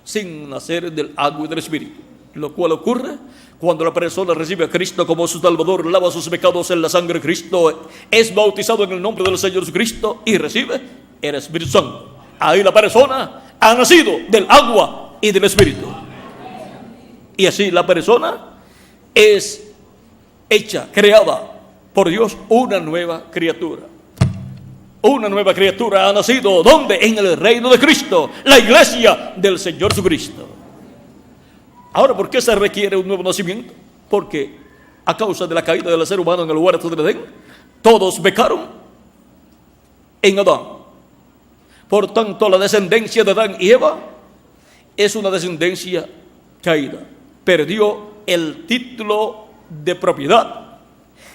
sin nacer del agua y del Espíritu, lo cual ocurre cuando la persona recibe a Cristo como su Salvador, lava sus pecados en la sangre de Cristo, es bautizado en el nombre del Señor Jesucristo y recibe el Espíritu Santo. Ahí la persona ha nacido del agua y del Espíritu. Y así la persona es hecha, creada por Dios, una nueva criatura. Una nueva criatura ha nacido, ¿dónde? En el reino de Cristo, la iglesia del Señor Jesucristo. Ahora, ¿por qué se requiere un nuevo nacimiento? Porque a causa de la caída del ser humano en el huerto del Edén, todos pecaron en Adán. Por tanto, la descendencia de Adán y Eva es una descendencia caída. Perdió el título de propiedad,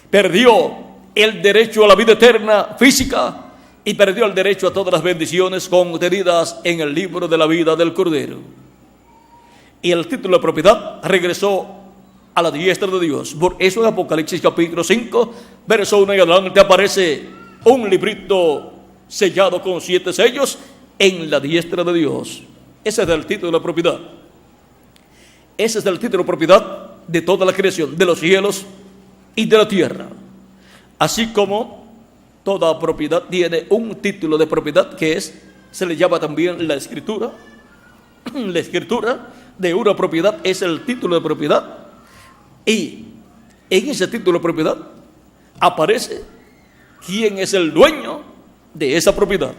perdió el derecho a la vida eterna física y perdió el derecho a todas las bendiciones contenidas en el libro de la vida del Cordero. Y el título de propiedad regresó a la diestra de Dios. Por eso en Apocalipsis capítulo 5, verso 1 y adelante, aparece un librito sellado con 7 sellos en la diestra de Dios. Ese es el título de la propiedad. Ese es el título de propiedad de toda la creación, de los cielos y de la tierra. Así como toda propiedad tiene un título de propiedad que se le llama también la escritura. La escritura de una propiedad es el título de propiedad. Y en ese título de propiedad aparece quién es el dueño de esa propiedad.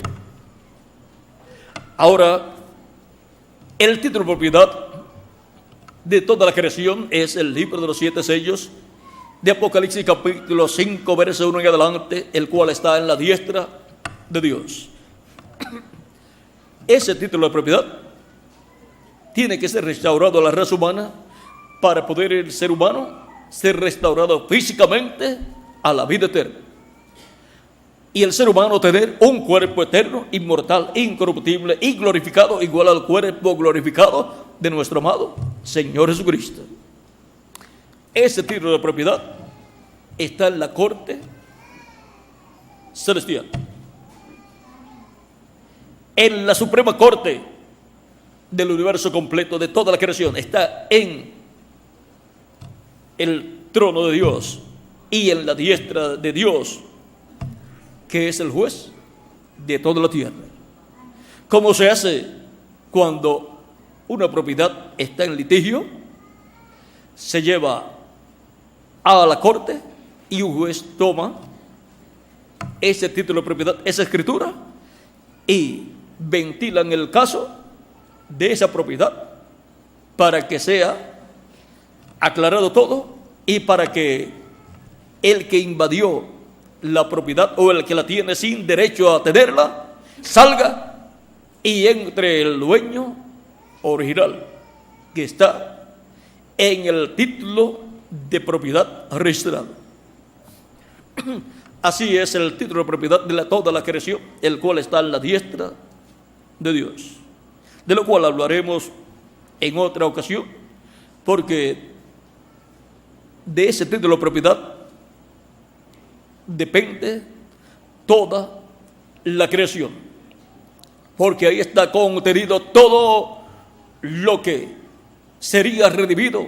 Ahora, el título de propiedad de toda la creación es el libro de los 7 sellos de Apocalipsis capítulo 5, verso 1 en adelante, el cual está en la diestra de Dios. Ese título de propiedad tiene que ser restaurado a la raza humana para poder el ser humano ser restaurado físicamente a la vida eterna. Y el ser humano tener un cuerpo eterno, inmortal, incorruptible y glorificado, igual al cuerpo glorificado de nuestro amado Señor Jesucristo. Ese título de propiedad está en la corte celestial. en la suprema corte del universo completo, de toda la creación. Está en el trono de Dios y en la diestra de Dios, que es el juez de toda la tierra. ¿Cómo se hace cuando una propiedad está en litigio? Se lleva a la corte y un juez toma ese título de propiedad, esa escritura, y ventilan el caso de esa propiedad para que sea aclarado todo y para que el que invadió la propiedad o el que la tiene sin derecho a tenerla salga y entre el dueño original que está en el título de propiedad registrado. Así es el título de propiedad de toda la creación, el cual está en la diestra de Dios, de lo cual hablaremos en otra ocasión, porque de ese título de propiedad depende toda la creación, porque ahí está contenido todo lo que sería redimido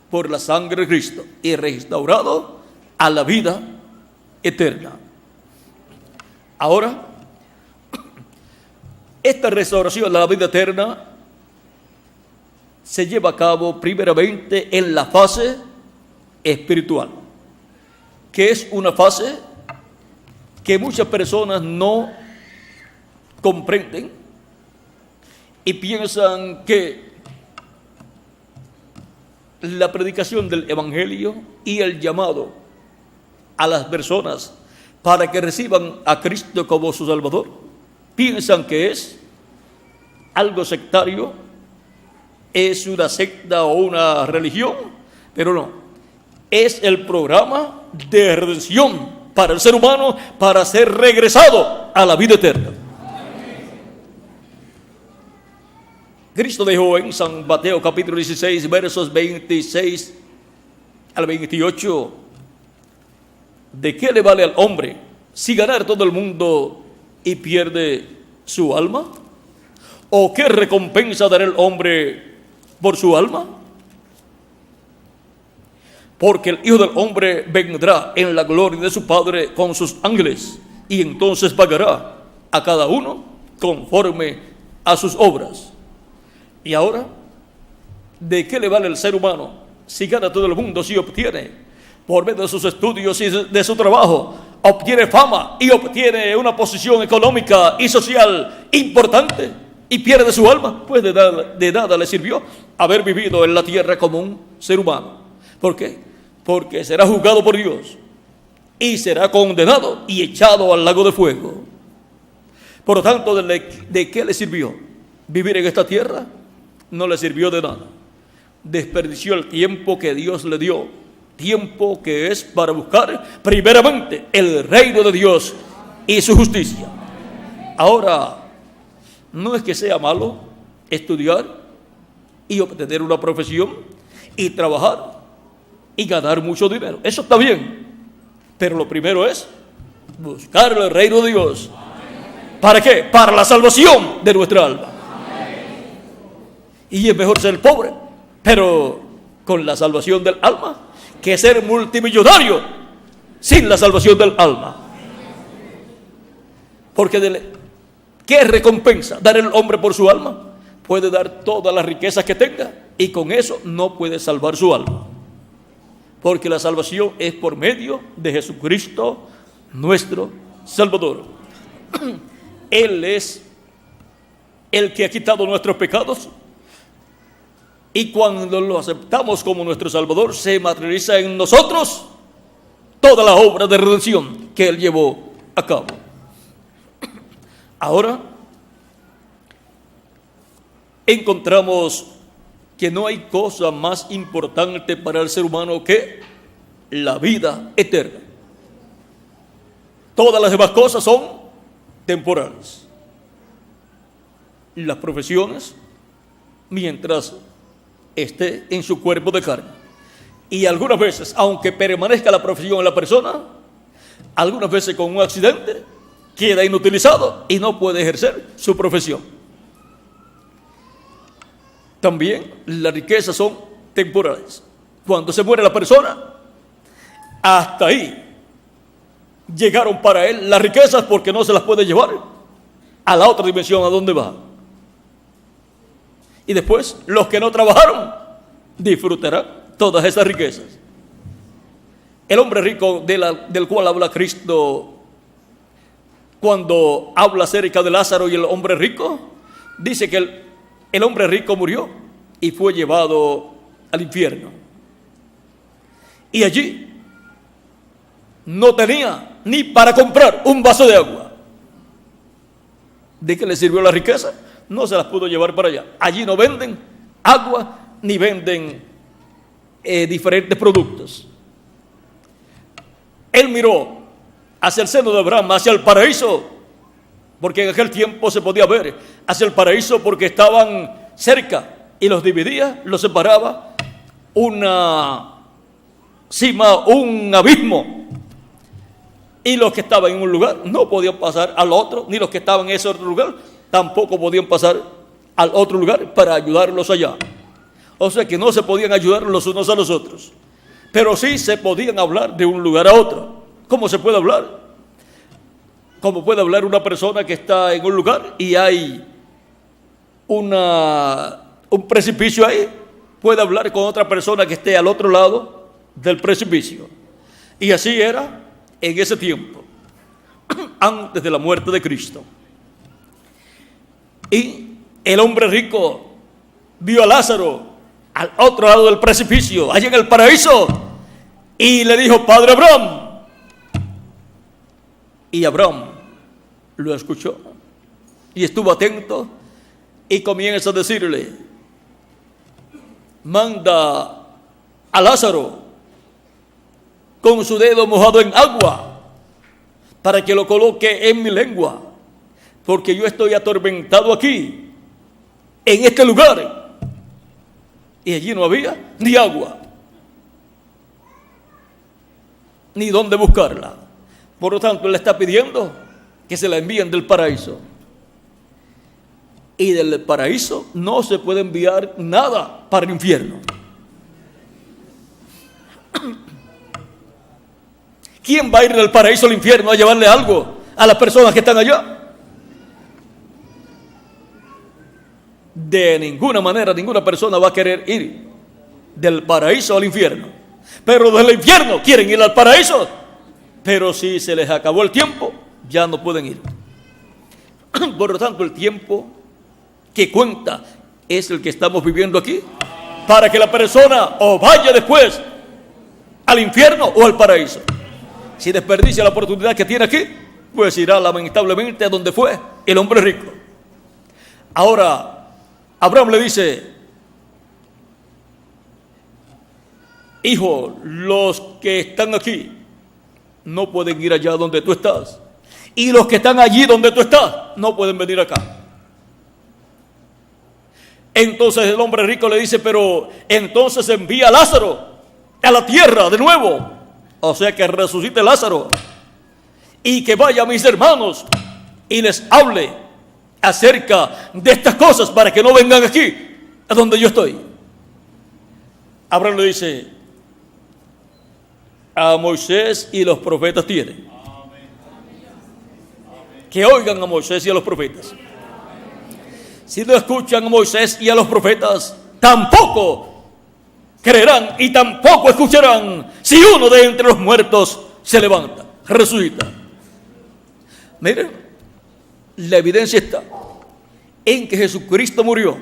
por la sangre de Cristo y restaurado a la vida eterna. Ahora, esta restauración a la vida eterna se lleva a cabo primeramente en la fase espiritual, que es una fase que muchas personas no comprenden y piensan que la predicación del Evangelio y el llamado a las personas para que reciban a Cristo como su Salvador, piensan que es algo sectario, es una secta o una religión, pero no, es el programa de redención para el ser humano, para ser regresado a la vida eterna. Cristo dijo en San Mateo capítulo 16, versos 26 al 28, ¿de qué le vale al hombre si ganar todo el mundo y pierde su alma? ¿O qué recompensa dará el hombre por su alma? Porque el Hijo del Hombre vendrá en la gloria de su Padre con sus ángeles, y entonces pagará a cada uno conforme a sus obras. Y ahora, ¿de qué le vale el ser humano si gana todo el mundo, si obtiene, por medio de sus estudios y de su trabajo, obtiene fama y obtiene una posición económica y social importante y pierde su alma? Pues de nada le sirvió haber vivido en la tierra como un ser humano. ¿Por qué? Porque será juzgado por Dios y será condenado y echado al lago de fuego. Por lo tanto, ¿de qué le sirvió vivir en esta tierra? No le sirvió de nada. Desperdició el tiempo que Dios le dio, tiempo que es para buscar primeramente el reino de Dios y su justicia. Ahora, no es que sea malo estudiar y obtener una profesión y trabajar y ganar mucho dinero. Eso está bien, pero lo primero es buscar el reino de Dios. ¿Para qué? Para la salvación de nuestra alma. Y es mejor ser pobre, pero con la salvación del alma, que ser multimillonario sin la salvación del alma. Porque ¿qué recompensa dar el hombre por su alma? Puede dar todas las riquezas que tenga y con eso no puede salvar su alma. Porque la salvación es por medio de Jesucristo, nuestro Salvador. Él es el que ha quitado nuestros pecados. Y cuando lo aceptamos como nuestro Salvador, se materializa en nosotros toda la obra de redención que Él llevó a cabo. Ahora, encontramos que no hay cosa más importante para el ser humano que la vida eterna. Todas las demás cosas son temporales. Las profesiones, mientras esté en su cuerpo de carne. Y algunas veces, aunque permanezca la profesión en la persona, algunas veces con un accidente, queda inutilizado y no puede ejercer su profesión. También las riquezas son temporales. Cuando se muere la persona, hasta ahí llegaron para él las riquezas, porque no se las puede llevar a la otra dimensión a donde va. Y después los que no trabajaron disfrutarán todas esas riquezas. El hombre rico del cual habla Cristo cuando habla acerca de Lázaro y el hombre rico, dice que el hombre rico murió y fue llevado al infierno. Y allí no tenía ni para comprar un vaso de agua. ¿De qué le sirvió la riqueza? No se las pudo llevar para allá. Allí no venden agua ni venden diferentes productos. Él miró hacia el seno de Abraham, hacia el paraíso, porque en aquel tiempo se podía ver hacia el paraíso porque estaban cerca y los dividía, los separaba una cima, un abismo. Y los que estaban en un lugar no podían pasar al otro, ni los que estaban en ese otro lugar tampoco podían pasar al otro lugar para ayudarlos allá. O sea que no se podían ayudar los unos a los otros, pero sí se podían hablar de un lugar a otro. ¿Cómo se puede hablar? ¿Cómo puede hablar una persona que está en un lugar y hay un precipicio ahí? Puede hablar con otra persona que esté al otro lado del precipicio. Y así era en ese tiempo, antes de la muerte de Cristo. Y el hombre rico vio a Lázaro al otro lado del precipicio, allá en el paraíso, y le dijo: Padre Abraham. Y Abraham lo escuchó y estuvo atento y comienza a decirle: manda a Lázaro con su dedo mojado en agua para que lo coloque en mi lengua, porque yo estoy atormentado aquí, en este lugar. Y allí no había ni agua, ni dónde buscarla. Por lo tanto, él le está pidiendo que se la envíen del paraíso. Y del paraíso no se puede enviar nada para el infierno. ¿Quién va a ir del paraíso al infierno a llevarle algo a las personas que están allá? De ninguna manera, ninguna persona va a querer ir del paraíso al infierno. Pero del infierno quieren ir al paraíso. Pero si se les acabó el tiempo, ya no pueden ir. Por lo tanto, el tiempo que cuenta es el que estamos viviendo aquí, para que la persona o vaya después al infierno o al paraíso. Si desperdicia la oportunidad que tiene aquí, pues irá lamentablemente a donde fue el hombre rico. Ahora, Abraham le dice: hijo, los que están aquí no pueden ir allá donde tú estás, y los que están allí donde tú estás no pueden venir acá. Entonces el hombre rico le dice: pero entonces envía a Lázaro a la tierra de nuevo, o sea que resucite Lázaro, y que vaya a mis hermanos y les hable acerca de estas cosas para que no vengan aquí a donde yo estoy. Abraham le dice: a Moisés y los profetas tienen. Que oigan a Moisés y a los profetas. Si no escuchan a Moisés y a los profetas, tampoco creerán y tampoco escucharán si uno de entre los muertos se levanta, resucita. Miren, la evidencia está en que Jesucristo murió,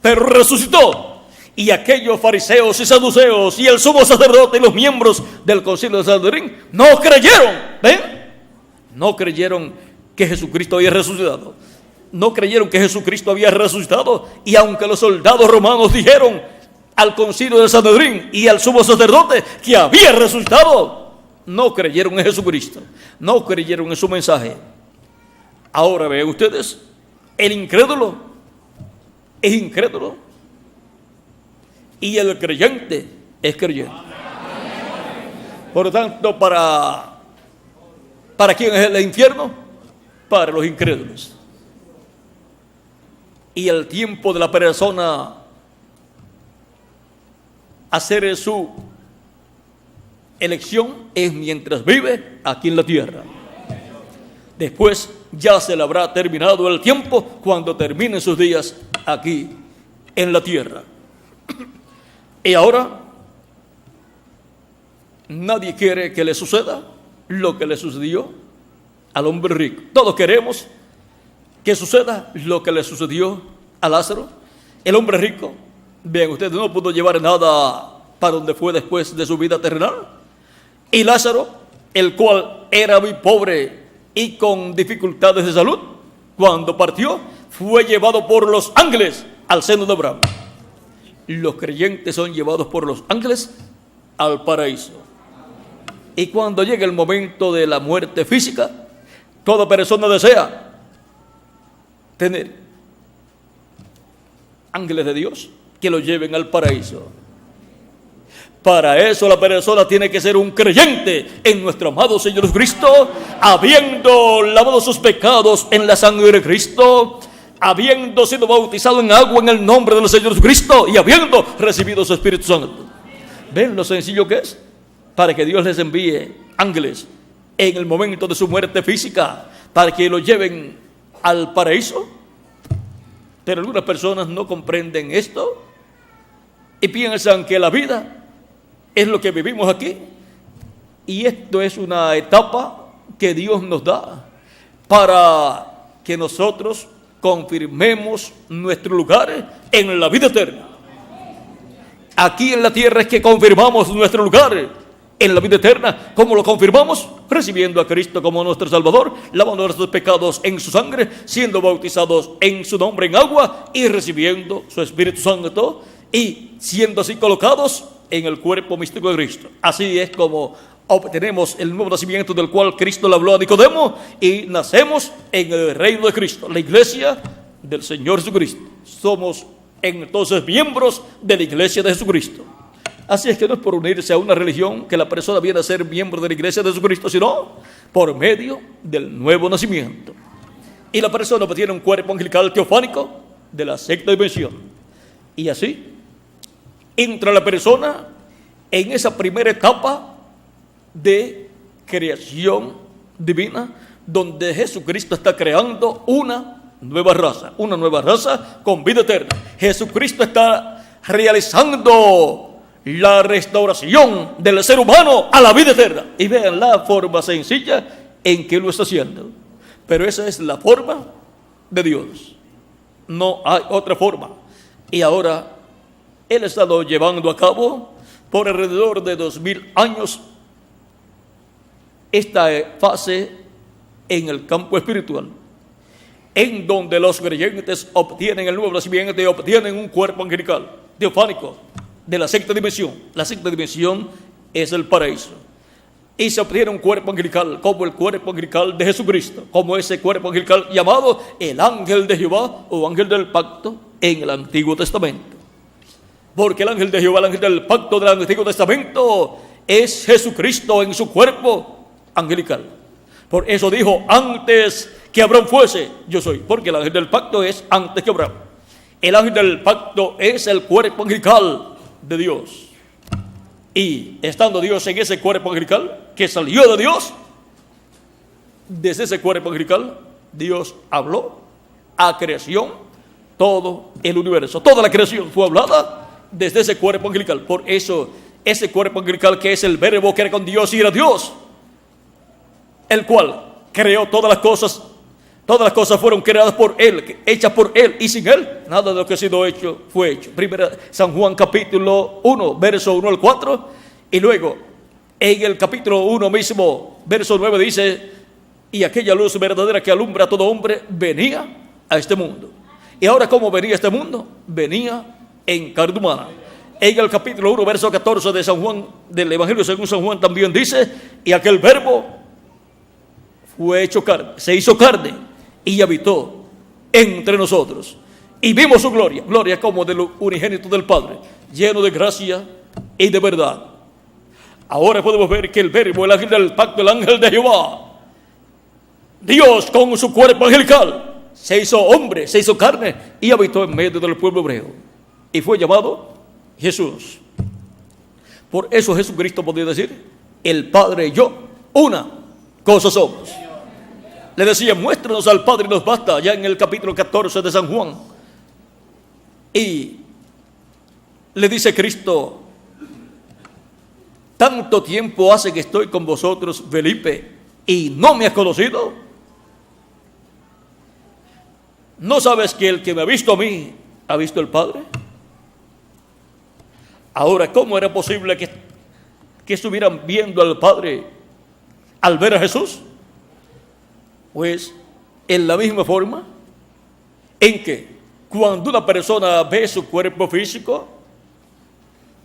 pero resucitó. Y aquellos fariseos y saduceos y el sumo sacerdote y los miembros del concilio de Sanedrín no creyeron. ¿Ven? No creyeron que Jesucristo había resucitado. No creyeron que Jesucristo había resucitado. Y aunque los soldados romanos dijeron al concilio de Sanedrín y al sumo sacerdote que había resucitado, no creyeron en Jesucristo. No creyeron en su mensaje. Ahora vean ustedes, el incrédulo es incrédulo y el creyente es creyente. Por lo tanto, ¿para quién es el infierno? para los incrédulos. Y el tiempo de la persona hacer su elección es mientras vive aquí en la tierra. Después ya se le habrá terminado el tiempo cuando terminen sus días aquí en la tierra. Y ahora nadie quiere que le suceda lo que le sucedió al hombre rico. Todos queremos que suceda lo que le sucedió a Lázaro. El hombre rico, vean ustedes, no pudo llevar nada para donde fue después de su vida terrenal. Y Lázaro, el cual era muy pobre y con dificultades de salud, cuando partió, fue llevado por los ángeles al seno de Abraham. Los creyentes son llevados por los ángeles al paraíso. Y cuando llega el momento de la muerte física, toda persona desea tener ángeles de Dios que lo lleven al paraíso. Para eso la persona tiene que ser un creyente en nuestro amado Señor Jesucristo, habiendo lavado sus pecados en la sangre de Cristo, habiendo sido bautizado en agua en el nombre del Señor Jesucristo y habiendo recibido su Espíritu Santo. ¿Ven lo sencillo que es? Para que Dios les envíe ángeles en el momento de su muerte física, para que lo lleven al paraíso. Pero algunas personas no comprenden esto y piensan que la vida es lo que vivimos aquí, y esto es una etapa que Dios nos da para que nosotros confirmemos nuestro lugar en la vida eterna. Aquí en la tierra es que confirmamos nuestro lugar en la vida eterna. ¿Cómo lo confirmamos? Recibiendo a Cristo como nuestro Salvador, lavando nuestros pecados en su sangre, siendo bautizados en su nombre en agua y recibiendo su Espíritu Santo y siendo así colocados en el cuerpo místico de Cristo. Así es como obtenemos el nuevo nacimiento del cual Cristo le habló a Nicodemo y nacemos en el reino de Cristo, la iglesia del Señor Jesucristo. Somos entonces miembros de la iglesia de Jesucristo. Así es que no es por unirse a una religión que la persona viene a ser miembro de la iglesia de Jesucristo, sino por medio del nuevo nacimiento. Y la persona tiene un cuerpo angelical teofánico de la sexta dimensión. Y así entra la persona en esa primera etapa de creación divina, donde Jesucristo está creando una nueva raza con vida eterna. Jesucristo está realizando la restauración del ser humano a la vida eterna. Y vean la forma sencilla en que lo está haciendo. Pero esa es la forma de Dios. No hay otra forma. Y ahora Él ha estado llevando a cabo por alrededor de 2000 años esta fase en el campo espiritual, en donde los creyentes obtienen el nuevo nacimiento y obtienen un cuerpo angelical, teofánico, de la sexta dimensión. La sexta dimensión es el paraíso. Y se obtiene un cuerpo angelical, como el cuerpo angelical de Jesucristo, como ese cuerpo angelical llamado el ángel de Jehová o ángel del pacto en el Antiguo Testamento. Porque el ángel de Jehová, el ángel del pacto del Antiguo Testamento, es Jesucristo en su cuerpo angelical. Por eso dijo, antes que Abraham fuese, yo soy. Porque el ángel del pacto es antes que Abraham. El ángel del pacto es el cuerpo angelical de Dios. Y estando Dios en ese cuerpo angelical, que salió de Dios, desde ese cuerpo angelical, Dios habló a creación, todo el universo. Toda la creación fue hablada desde ese cuerpo angelical. Por eso, ese cuerpo angelical que es el verbo que era con Dios y era Dios, el cual creó todas las cosas fueron creadas por Él, hechas por Él, y sin Él, nada de lo que ha sido hecho fue hecho. Primera San Juan capítulo 1, verso 1 al 4, y luego en el capítulo 1 mismo, verso 9 dice, y aquella luz verdadera que alumbra a todo hombre venía a este mundo. Y ahora, ¿cómo venía a este mundo? Venía en carne humana. En el capítulo 1, verso 14 de San Juan, del Evangelio según San Juan, también dice, y aquel verbo fue hecho carne, se hizo carne y habitó entre nosotros. Y vimos su gloria, gloria como del unigénito del Padre, lleno de gracia y de verdad. Ahora podemos ver que el verbo, el ángel del pacto, el ángel de Jehová, Dios con su cuerpo angelical se hizo hombre, se hizo carne y habitó en medio del pueblo hebreo. Y fue llamado Jesús. Por eso Jesucristo podía decir: el Padre y yo, una cosa somos. Le decía: muéstranos al Padre y nos basta, ya en el capítulo 14 de San Juan. Y le dice Cristo: tanto tiempo hace que estoy con vosotros, Felipe, y no me has conocido. ¿No sabes que el que me ha visto a mí ha visto al Padre? Ahora, ¿cómo era posible que estuvieran viendo al Padre al ver a Jesús? Pues en la misma forma en que cuando una persona ve su cuerpo físico,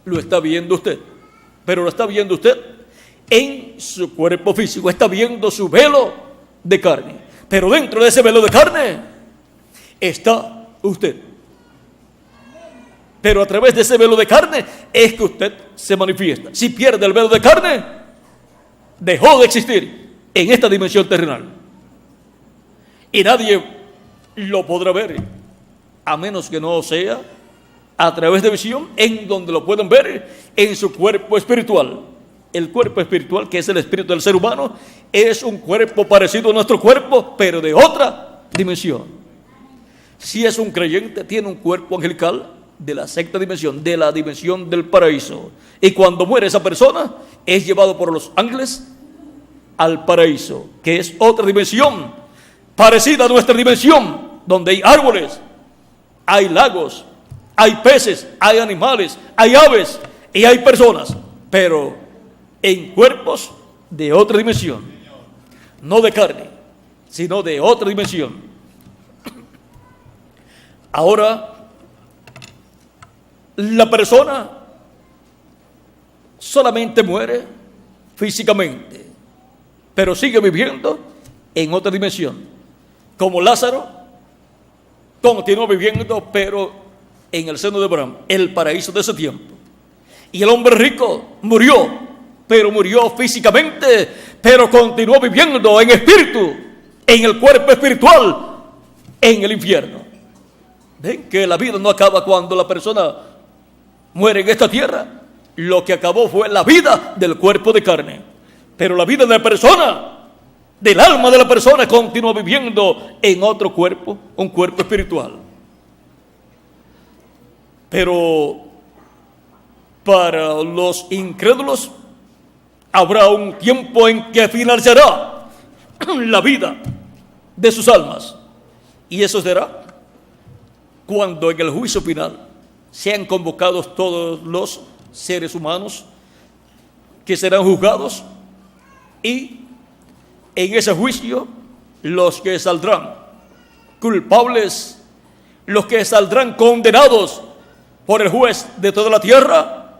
lo está viendo usted, pero lo está viendo usted en su cuerpo físico, está viendo su velo de carne, pero dentro de ese velo de carne está usted. Pero a través de ese velo de carne es que usted se manifiesta. Si pierde el velo de carne, dejó de existir en esta dimensión terrenal. Y nadie lo podrá ver, a menos que no sea a través de visión, en donde lo pueden ver en su cuerpo espiritual. El cuerpo espiritual, que es el espíritu del ser humano, es un cuerpo parecido a nuestro cuerpo, pero de otra dimensión. Si es un creyente, tiene un cuerpo angelical de la sexta dimensión, de la dimensión del paraíso. Y cuando muere esa persona, es llevado por los ángeles al paraíso, que es otra dimensión parecida a nuestra dimensión, donde hay árboles, hay lagos, hay peces, hay animales, hay aves y hay personas, pero en cuerpos de otra dimensión, no de carne, sino de otra dimensión. Ahora, la persona solamente muere físicamente, pero sigue viviendo en otra dimensión. Como Lázaro continuó viviendo, pero en el seno de Abraham, el paraíso de ese tiempo. Y el hombre rico murió, pero murió físicamente, pero continuó viviendo en espíritu, en el cuerpo espiritual, en el infierno. ¿Ven que la vida no acaba cuando la persona muere en esta tierra? Lo que acabó fue la vida del cuerpo de carne, pero la vida de la persona, del alma de la persona, continúa viviendo en otro cuerpo, un cuerpo espiritual. Pero para los incrédulos habrá un tiempo en que finalizará la vida de sus almas, y eso será cuando en el juicio final sean convocados todos los seres humanos que serán juzgados, y en ese juicio los que saldrán culpables, los que saldrán condenados por el juez de toda la tierra,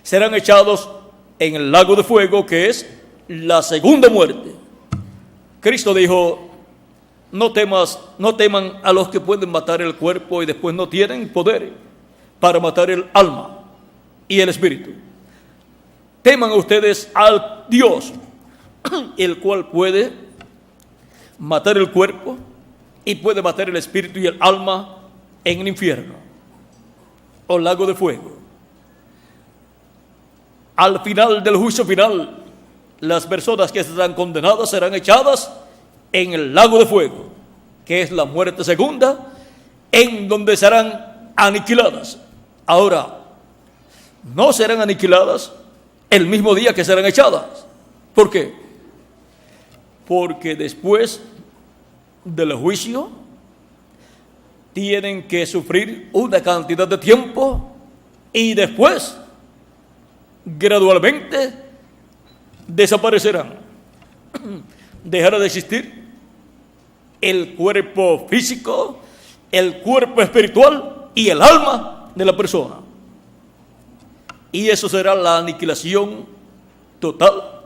serán echados en el lago de fuego, que es la segunda muerte. Cristo dijo: no teman a los que pueden matar el cuerpo y después no tienen poder para matar el alma y el espíritu. Teman ustedes al Dios, el cual puede matar el cuerpo y puede matar el espíritu y el alma en el infierno o lago de fuego. Al final del juicio final, las personas que serán condenadas serán echadas en el lago de fuego, que es la muerte segunda, en donde serán aniquiladas. Ahora, no serán aniquiladas el mismo día que serán echadas. ¿Por qué? Porque después del juicio tienen que sufrir una cantidad de tiempo y después gradualmente desaparecerán. Dejará de existir el cuerpo físico, el cuerpo espiritual y el alma de la persona. Y eso será la aniquilación total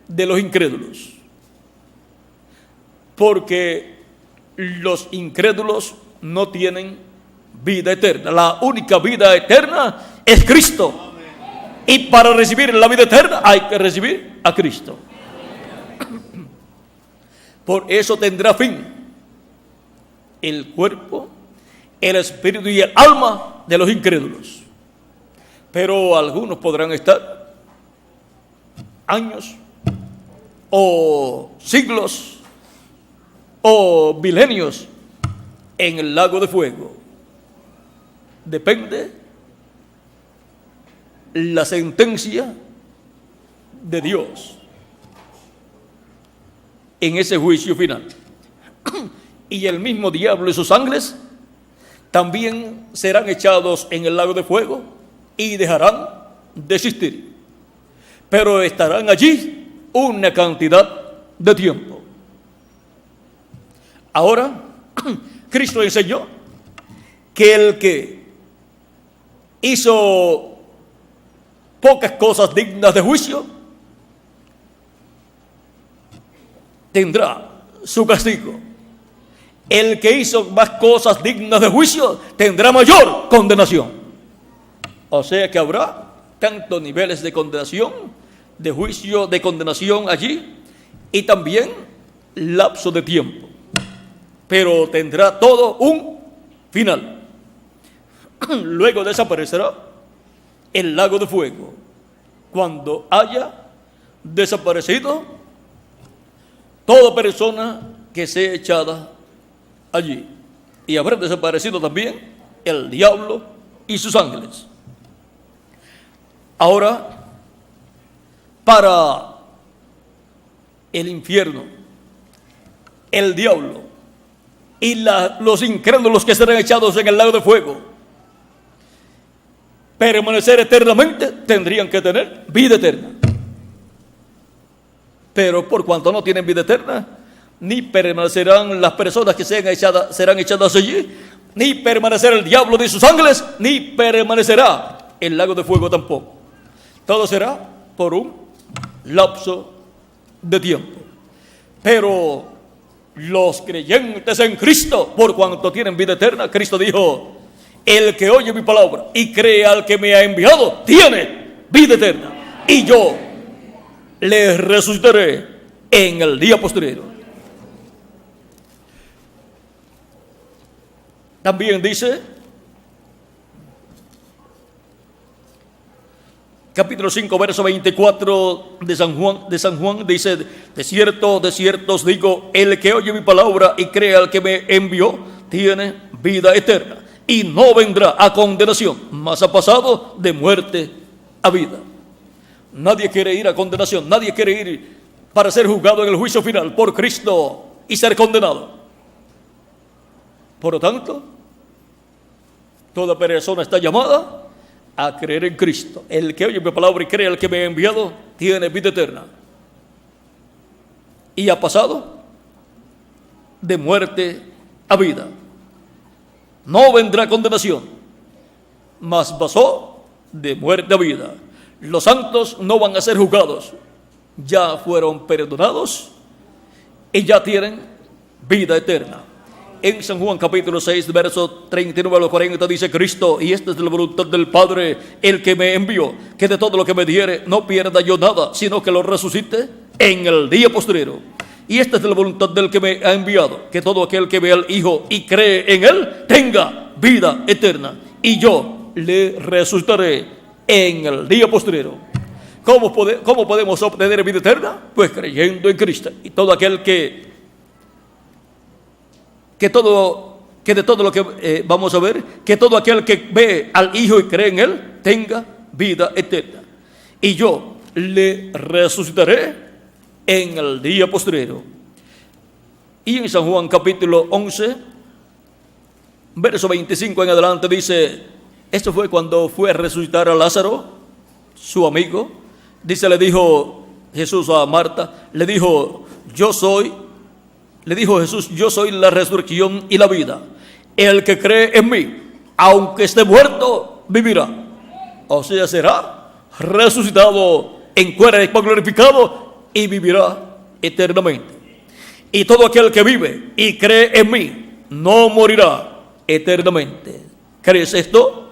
de los incrédulos. Porque los incrédulos no tienen vida eterna. La única vida eterna es Cristo. Y para recibir la vida eterna hay que recibir a Cristo. Por eso tendrá fin el cuerpo, el espíritu y el alma de los incrédulos. Pero algunos podrán estar años o siglos o milenios en el lago de fuego. Depende la sentencia de Dios en ese juicio final. Y el mismo diablo y sus ángeles también serán echados en el lago de fuego y dejarán de existir. Pero estarán allí una cantidad de tiempo. Ahora, Cristo enseñó que el que hizo pocas cosas dignas de juicio tendrá su castigo. El que hizo más cosas dignas de juicio tendrá mayor condenación. O sea que habrá tantos niveles de condenación, de juicio, de condenación allí, y también lapso de tiempo. Pero tendrá todo un final. Luego desaparecerá el lago de fuego. Cuando haya desaparecido toda persona que sea echada allí. Y habrá desaparecido también el diablo y sus ángeles. Ahora, para el infierno, el diablo y los incrédulos que serán echados en el lago de fuego, permanecer eternamente, tendrían que tener vida eterna. Pero por cuanto no tienen vida eterna, ni permanecerán las personas que serán echadas allí, ni permanecerá el diablo ni sus ángeles, ni permanecerá el lago de fuego tampoco. Todo será por un lapso de tiempo. Pero los creyentes en Cristo, por cuanto tienen vida eterna, Cristo dijo: el que oye mi palabra y cree al que me ha enviado, tiene vida eterna, y yo le resucitaré en el día postrero. También dice, capítulo 5, verso 24 de San Juan, dice: de cierto os digo, el que oye mi palabra y cree al que me envió, tiene vida eterna, y no vendrá a condenación, mas ha pasado de muerte a vida. Nadie quiere ir a condenación, nadie quiere ir para ser juzgado en el juicio final por Cristo y ser condenado. Por lo tanto, toda persona está llamada a creer en Cristo. El que oye mi palabra y cree al que me ha enviado, tiene vida eterna, y ha pasado de muerte a vida. No vendrá condenación, mas pasó de muerte a vida. Los santos no van a ser juzgados, ya fueron perdonados y ya tienen vida eterna. En San Juan capítulo 6, verso 39 al 40 dice Cristo: y esta es la voluntad del Padre, el que me envió, que de todo lo que me diere no pierda yo nada, sino que lo resucite en el día postrero. Y esta es la voluntad del que me ha enviado, que todo aquel que ve al Hijo y cree en Él tenga vida eterna, y yo le resucitaré en el día postrero. ¿Cómo podemos obtener vida eterna? Pues creyendo en Cristo. Y todo aquel que de todo lo que vamos a ver, que todo aquel que ve al Hijo y cree en Él tenga vida eterna, y yo le resucitaré en el día postrero. Y en San Juan capítulo 11, verso 25 en adelante dice: esto fue cuando fue a resucitar a Lázaro, su amigo. Dice, le dijo Jesús a Marta, le dijo Jesús: yo soy la resurrección y la vida. El que cree en mí, aunque esté muerto, vivirá. O sea, será resucitado en cuerpo glorificado y vivirá eternamente. Y todo aquel que vive y cree en mí no morirá eternamente. ¿Crees esto?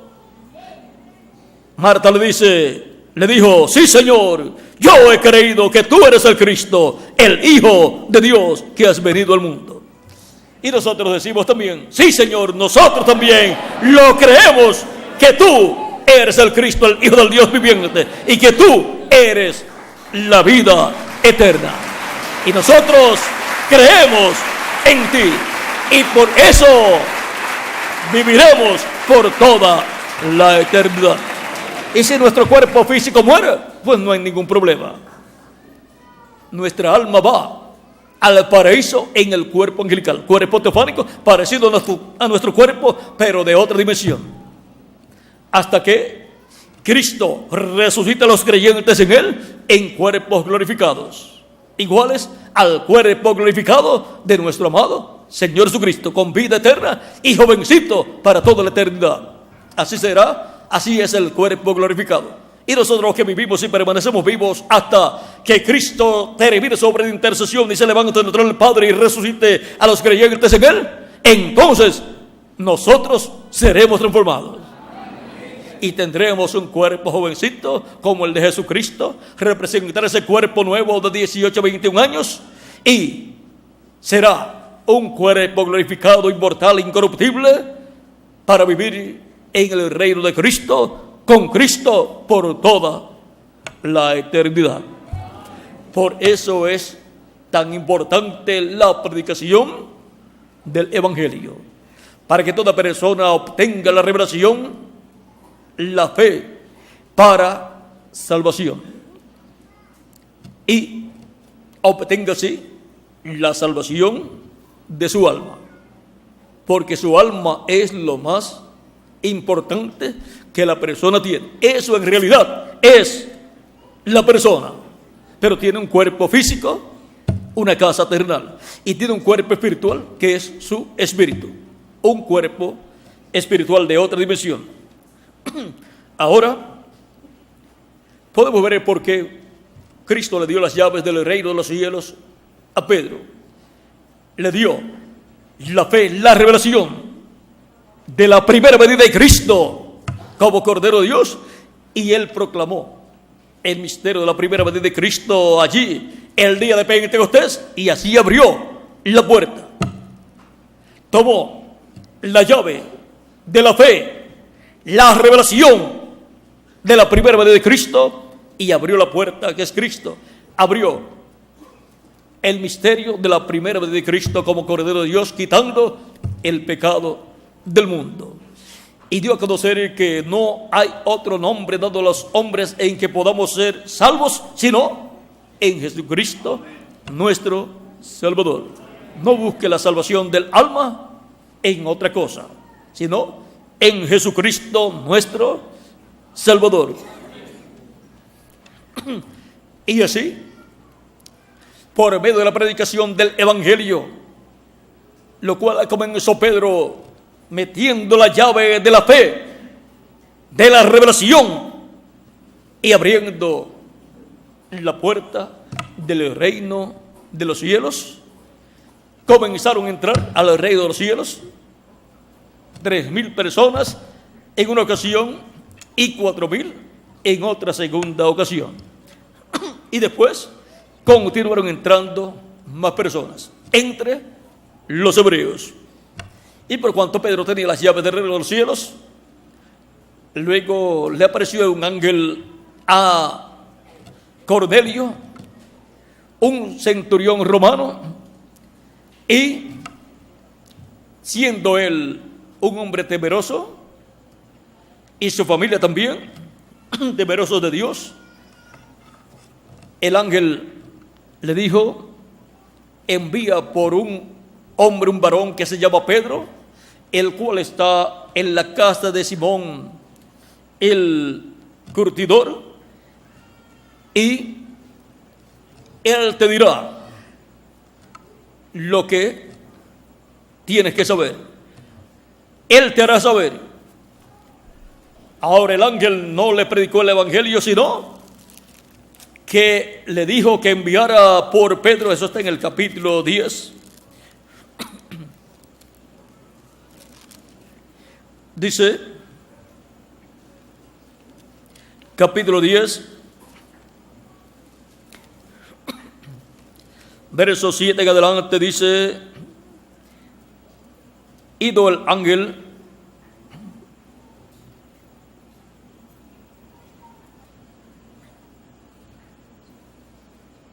Marta le dice: le dijo: sí, Señor, yo he creído que tú eres el Cristo, el Hijo de Dios que has venido al mundo. Y nosotros decimos también: sí, Señor, nosotros también lo creemos, que tú eres el Cristo, el Hijo del Dios viviente, y que tú eres la vida eterna. Y nosotros creemos en ti, y por eso viviremos por toda la eternidad. Y si nuestro cuerpo físico muere, pues no hay ningún problema. Nuestra alma va al paraíso en el cuerpo angelical, cuerpo teofánico, parecido a nuestro cuerpo, pero de otra dimensión. Hasta que Cristo resucite a los creyentes en Él en cuerpos glorificados, iguales al cuerpo glorificado de nuestro amado Señor Jesucristo, con vida eterna y jovencito para toda la eternidad. Así será. Así es el cuerpo glorificado. Y nosotros que vivimos y permanecemos vivos hasta que Cristo termine su obra de intercesión y se levante de nuestro Padre y resucite a los creyentes en Él, entonces nosotros seremos transformados. Y tendremos un cuerpo jovencito como el de Jesucristo, representar ese cuerpo nuevo de 18 a 21 años, y será un cuerpo glorificado, inmortal, incorruptible, para vivir en el reino de Cristo, con Cristo por toda la eternidad. Por eso es tan importante la predicación del Evangelio, para que toda persona obtenga la revelación, la fe para salvación, y obtenga así la salvación de su alma, porque su alma es lo más importante que la persona tiene. Eso en realidad es la persona, pero tiene un cuerpo físico, una casa terrenal, y tiene un cuerpo espiritual que es su espíritu, un cuerpo espiritual de otra dimensión. Ahora podemos ver por qué Cristo le dio las llaves del reino de los cielos a Pedro. Le dio la fe, la revelación de la primera venida de Cristo como Cordero de Dios, y él proclamó el misterio de la primera venida de Cristo allí el día de Pentecostés, y así abrió la puerta. Tomó la llave de la fe, la revelación de la primera venida de Cristo, y abrió la puerta que es Cristo. Abrió el misterio de la primera venida de Cristo como Cordero de Dios, quitando el pecado del mundo, y dio a conocer que no hay otro nombre dado a los hombres en que podamos ser salvos, sino en Jesucristo nuestro Salvador. No busque la salvación del alma en otra cosa, sino en Jesucristo nuestro Salvador. Y así, por medio de la predicación del Evangelio, lo cual comenzó Pedro metiendo la llave de la fe, de la revelación, y abriendo la puerta del reino de los cielos, comenzaron a entrar al reino de los cielos 3,000 personas en una ocasión y 4,000 en otra segunda ocasión. Y después continuaron entrando más personas entre los hebreos. Y por cuanto Pedro tenía las llaves del reino de los cielos, luego le apareció un ángel a Cornelio, un centurión romano, y siendo él un hombre temeroso, y su familia también, temerosos de Dios, el ángel le dijo: envía por un hombre, un varón que se llama Pedro, el cual está en la casa de Simón el curtidor, y él te dirá lo que tienes que saber. Él te hará saber. Ahora el ángel no le predicó el evangelio, sino que le dijo que enviara por Pedro. Eso está en el capítulo 10. Dice, capítulo 10, verso 7 en adelante dice: ido el ángel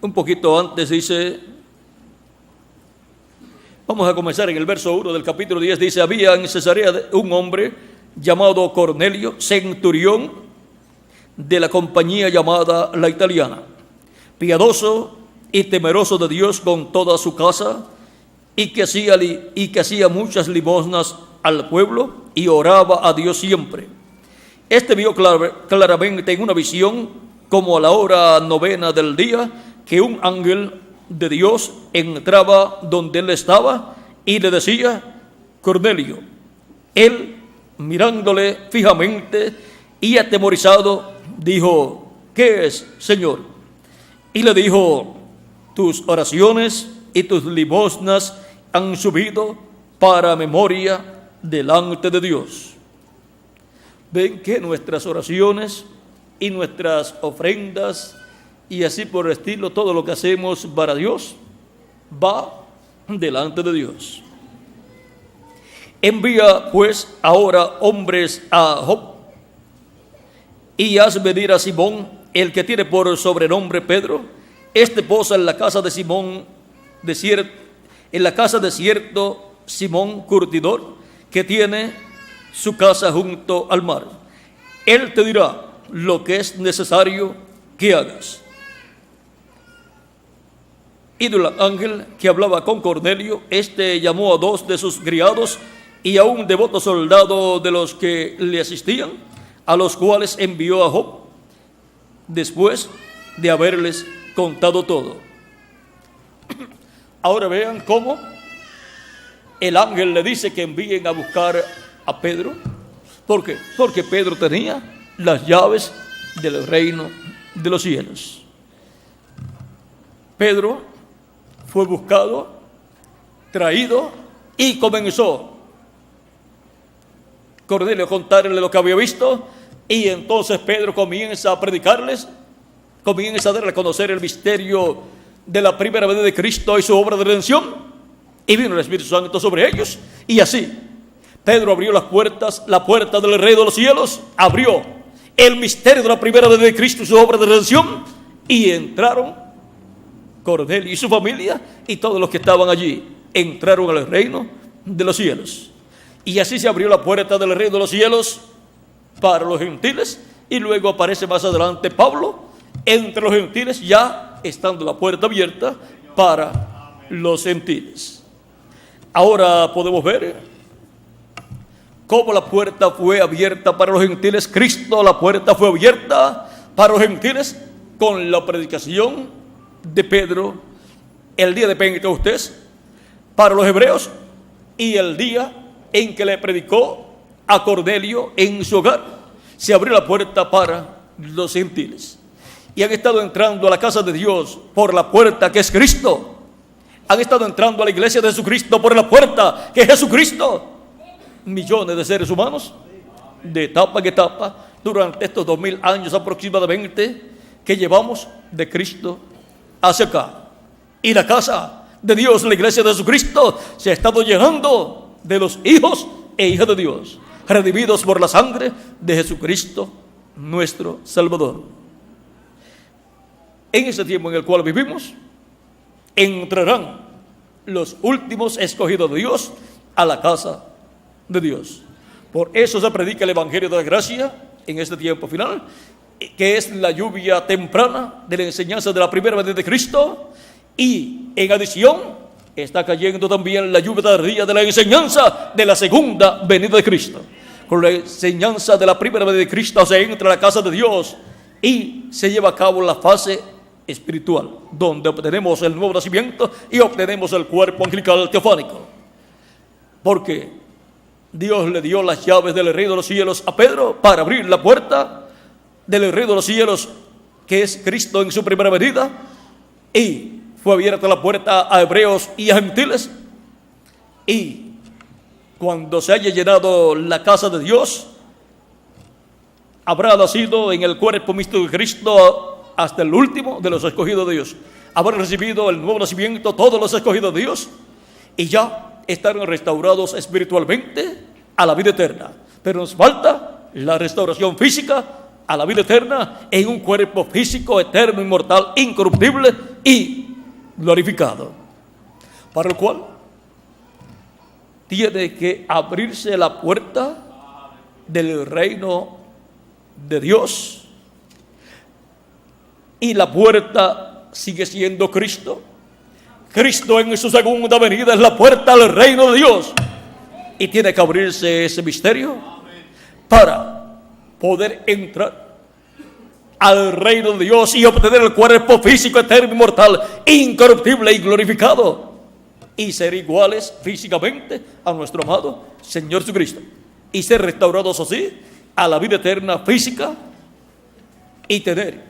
un poquito antes, dice, vamos a comenzar en el verso 1 del capítulo 10, dice: había en Cesarea un hombre llamado Cornelio, centurión de la compañía llamada La Italiana, piadoso y temeroso de Dios con toda su casa, y que hacía muchas limosnas al pueblo y oraba a Dios siempre. Este vio claramente en una visión, como a la hora novena del día, que un ángel de Dios entraba donde él estaba y le decía: Cornelio. Él, mirándole fijamente y atemorizado, dijo: ¿qué es, Señor? Y le dijo: tus oraciones y tus limosnas han subido para memoria delante de Dios. Ven que nuestras oraciones y nuestras ofrendas y así por el estilo, todo lo que hacemos para Dios va delante de Dios. Envía pues ahora hombres a Jope y haz venir a Simón, el que tiene por sobrenombre Pedro. Este posa en la casa de Simón en la casa de cierto Simón curtidor, que tiene su casa junto al mar. Él te dirá lo que es necesario que hagas. Y el ángel que hablaba con Cornelio, este llamó a 2 de sus criados y a un devoto soldado de los que le asistían, a los cuales envió a Jope, después de haberles contado todo. Ahora vean cómo el ángel le dice que envíen a buscar a Pedro. ¿Por qué? Porque Pedro tenía las llaves del reino de los cielos. Pedro fue buscado, traído, y comenzó Cornelio a contarle lo que había visto, y entonces Pedro comienza a predicarles, comienza a darle a conocer el misterio de la primera venida de Cristo y su obra de redención, y vino el Espíritu Santo sobre ellos, y así Pedro abrió la puerta del reino de los cielos, abrió el misterio de la primera venida de Cristo y su obra de redención, y entraron Cornelio y su familia y todos los que estaban allí, entraron al reino de los cielos. Y así se abrió la puerta del reino de los cielos para los gentiles, y luego aparece más adelante Pablo entre los gentiles, ya estando la puerta abierta para los gentiles. Ahora podemos ver cómo la puerta fue abierta para los gentiles. Cristo, la puerta fue abierta para los gentiles con la predicación de Pedro el día de Pentecostés para los hebreos, y el día en que le predicó a Cornelio en su hogar, se abrió la puerta para los gentiles, y han estado entrando a la casa de Dios por la puerta que es Cristo. Han estado entrando a la iglesia de Jesucristo por la puerta que es Jesucristo millones de seres humanos, de etapa en etapa, durante estos 2000 años aproximadamente que llevamos de Cristo hacia acá. Y la casa de Dios, la iglesia de Jesucristo, se ha estado llenando de los hijos e hijas de Dios, redimidos por la sangre de Jesucristo, nuestro Salvador. En ese tiempo en el cual vivimos, entrarán los últimos escogidos de Dios a la casa de Dios. Por eso se predica el Evangelio de la gracia en este tiempo final, que es la lluvia temprana de la enseñanza de la primera venida de Cristo, y en adición está cayendo también la lluvia tardía de la enseñanza de la segunda venida de Cristo. Con la enseñanza de la primera venida de Cristo se entra a la casa de Dios y se lleva a cabo la fase espiritual, donde obtenemos el nuevo nacimiento y obtenemos el cuerpo angelical teofánico. Porque Dios le dio las llaves del reino de los cielos a Pedro para abrir la puerta del reino de los cielos, que es Cristo en su primera venida, y fue abierta la puerta a hebreos y a gentiles. Y cuando se haya llenado la casa de Dios, habrá nacido en el cuerpo místico de Cristo hasta el último de los escogidos de Dios. Habrán recibido el nuevo nacimiento todos los escogidos de Dios y ya estarán restaurados espiritualmente a la vida eterna. Pero nos falta la restauración física a la vida eterna en un cuerpo físico, eterno, inmortal, incorruptible y glorificado, para el cual tiene que abrirse la puerta del reino de Dios, y la puerta sigue siendo Cristo. Cristo en su segunda venida es la puerta al reino de Dios, y tiene que abrirse ese misterio para poder entrar al reino de Dios y obtener el cuerpo físico, eterno, inmortal, incorruptible y glorificado, y ser iguales físicamente a nuestro amado Señor Jesucristo, y ser restaurados así a la vida eterna física, y tener